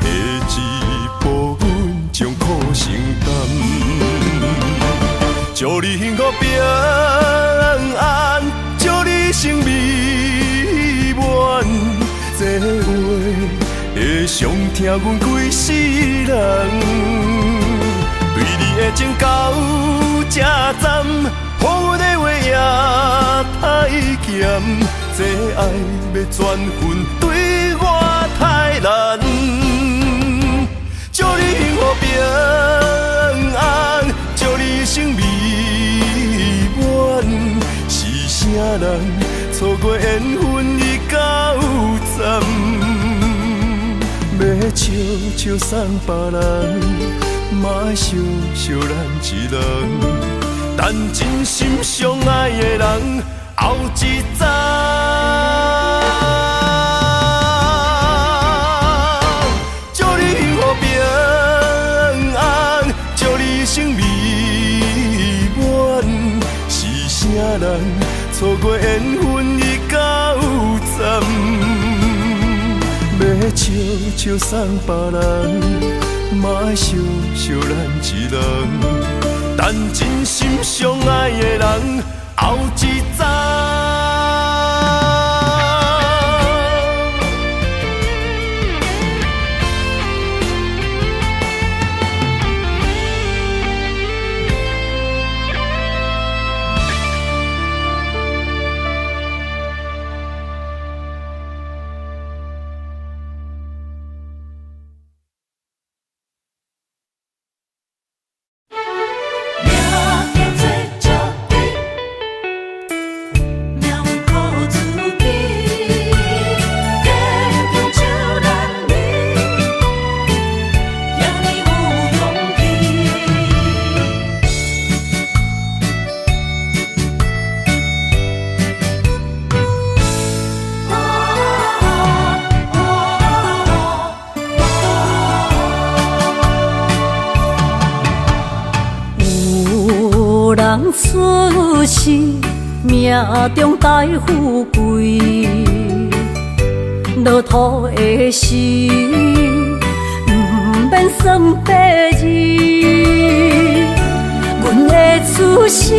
Speaker 2: 提一步阮将苦承担，祝你幸福平安，祝你生美满。这上疼阮规世人。对你的情到这站，予阮的话也太咸，这爱要转分对我太难。祝你幸福平安，祝你生美满。是啥人错过缘分已到站？要笑笑送别人，嘛爱惜惜咱一人。等真心相爱的人后一站。祝你幸福平安，祝你生美满。是啥人错过缘分已到站？要笑笑送别人，嘛爱惜惜咱一人。等真心相爱的人后一站。
Speaker 1: 出世命中带富贵，落土的时，不免算白字。阮的出世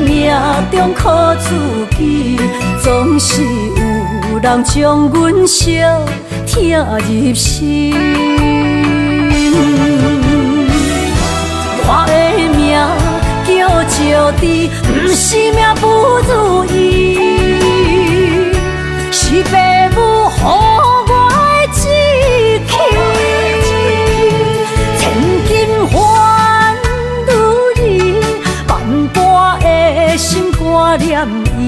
Speaker 1: 命中靠自己，总是有人将阮惜听入心。我的命叫石地，不是命不如意，是父母予我的志气。千金换如意，万般的心挂念伊。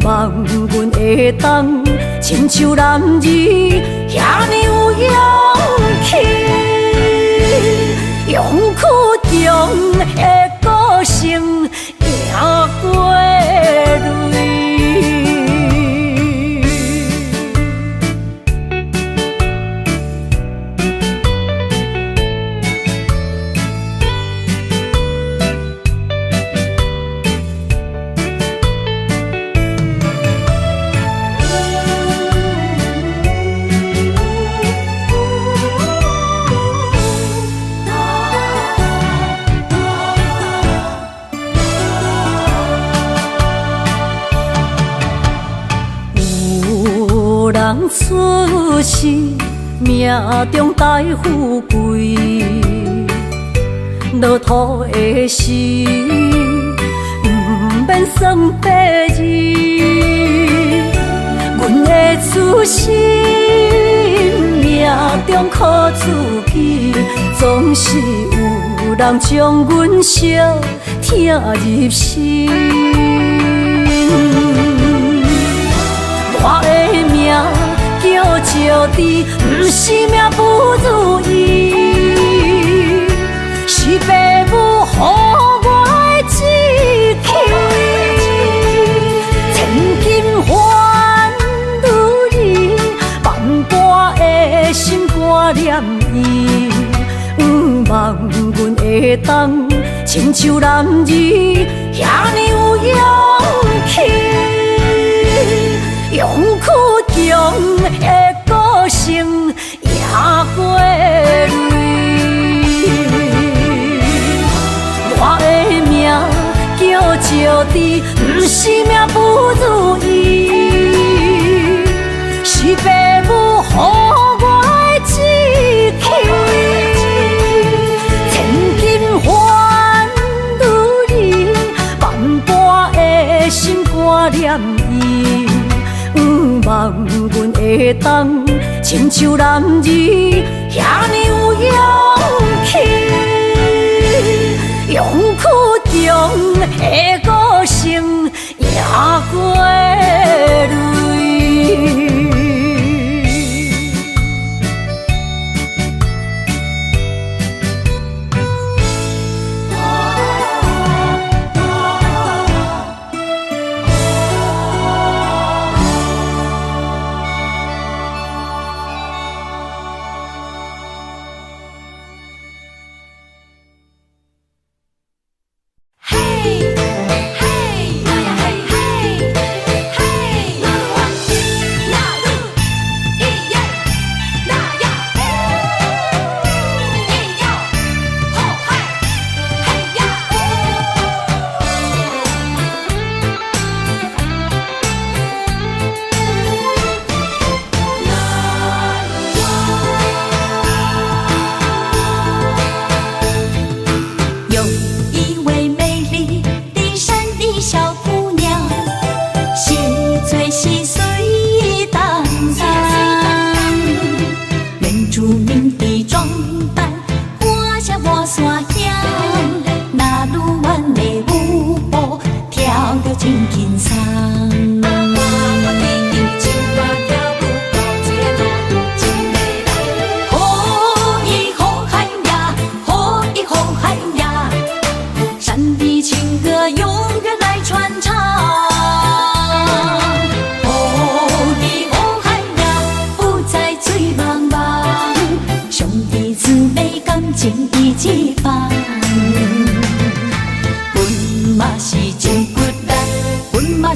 Speaker 1: 望阮会当亲像男儿遐尼有勇气。勇气中的个性赢过泪。人出世命中带富贵，落土的时，不免算白字。阮的出世命中靠自己，总是有人将阮惜听入心。我的命叫石地，不是命不如意，是父母予我的志气。千金换如意，万般的心挂念伊。望阮会当亲像男儿遐尼有勇气。勇气中的个性赢过泪。我的命叫石地，不是命不如意，是父母我念伊，望阮会当亲像男儿遐尼有勇气，勇屈中的个性也过泪。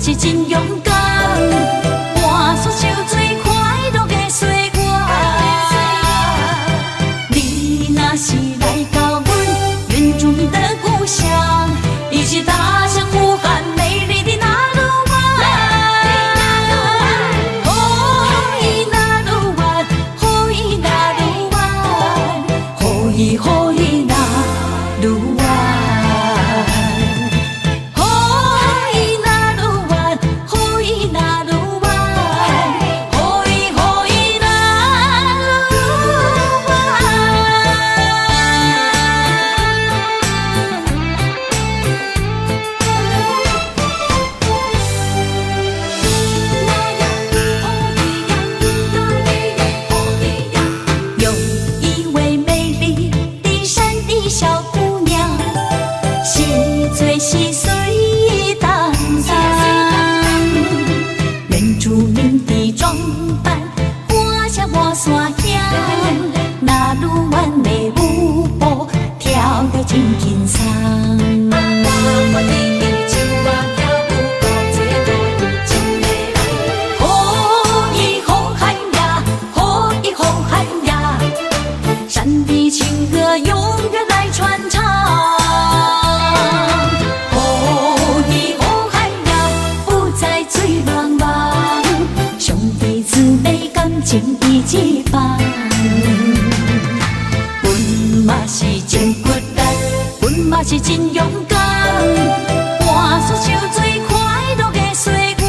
Speaker 4: 是真勇敢，换出受最快乐的岁月。你若是来到阮原住民的故乡，一起踏上呼喊美丽的那鲁湾。哦，伊那鲁湾，哦，伊那鲁湾，哦，伊哦伊那鲁湾。情义一般，阮嘛是真骨力，阮嘛是真勇敢，换出受最快乐的岁月。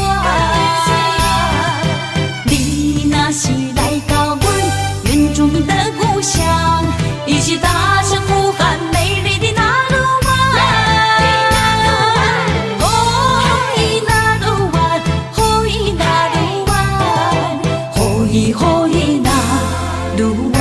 Speaker 4: 你若是来到阮原住民的故乡，一起踏上呼喊美丽的那鲁湾。哦，伊那鲁湾，哦，伊那鲁湾，哦，伊哦伊那鲁湾。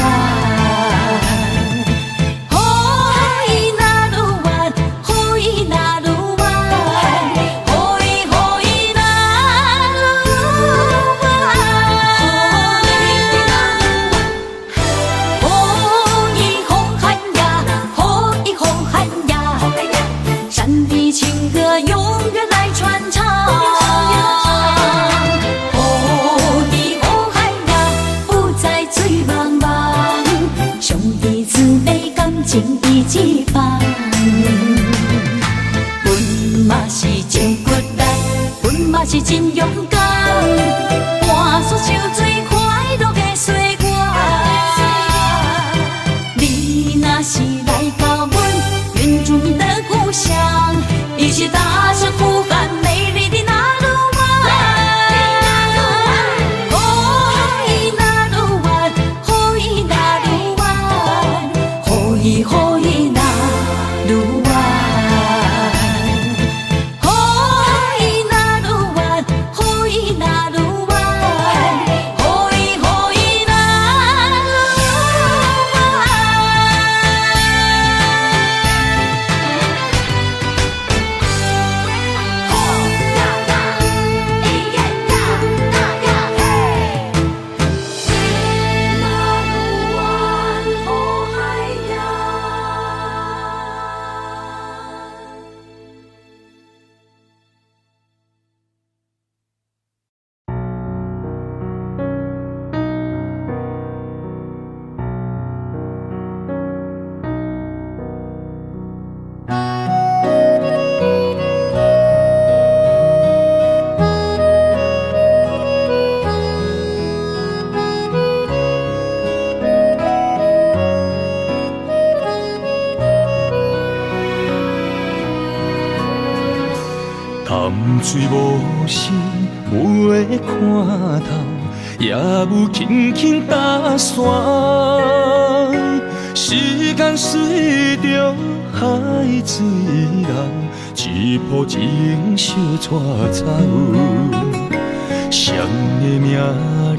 Speaker 4: 情义一般，阮嘛是真骨力，阮嘛是真勇敢，换出受最快乐的岁月。你若是来到阮原住民的故乡，一起踏上呼喊美丽的那鲁湾。
Speaker 3: 水无声，无的看透，也有轻轻打散。时间随着海水流，一步情相带走。谁的名字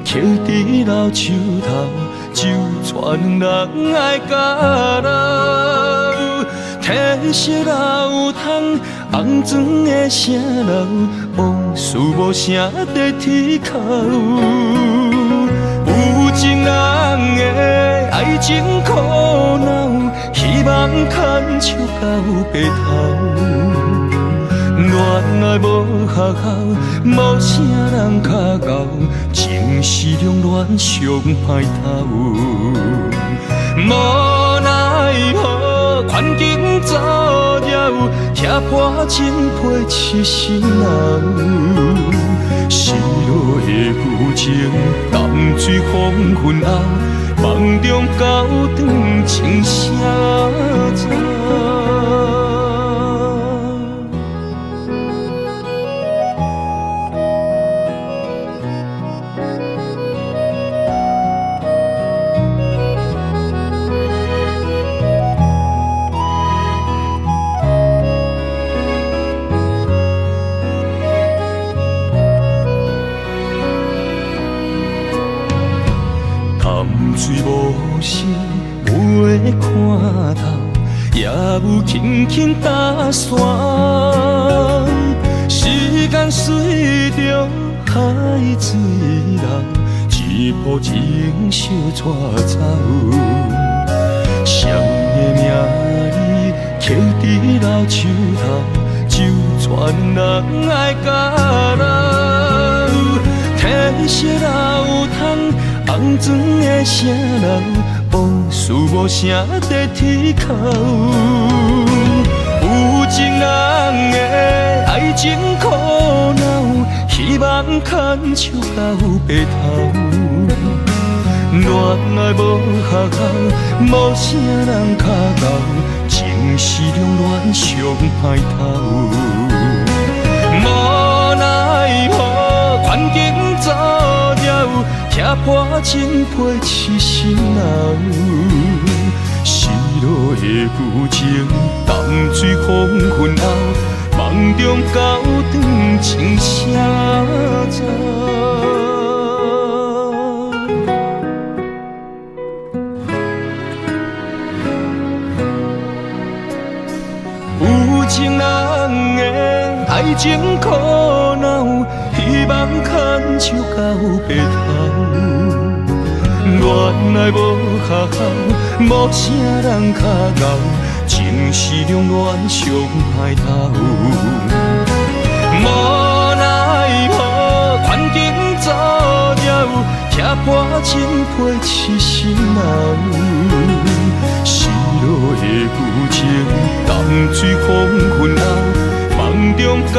Speaker 3: 刻在老树头，就全人爱甲留。褪色老窗，红砖的城楼，往事无声在天口。有情人的爱情苦恼，希望牵手到白头。恋爱无学校，无啥人卡教，情是两恋上歹头。无奈何，环境造谣，贴破真配痴心人。失落的旧情，淡水黄昏后，梦中高长情声走。水无声，无的看透，也有轻轻打散。时间随着海水流，一步情相带走。谁的名字刻在老树头，就全人爱甲留。褪色老窗，红砖的城楼，往事无声在天口。有情人的爱情苦恼，希望牵手到白头。恋爱无学校，无啥人卡教，情是两恋上歹头。无奈何，环境造谣，贴破真配痴心人。失落的旧情，淡水黄昏后，梦中高长情声走。有情人的爱情苦恼，希望牵手到白头。恋爱无学校，无啥人卡教，情是两恋上歹头。无奈何，环境造谣，贴破真配痴心人。失落的旧情，淡水黄昏后，梦中高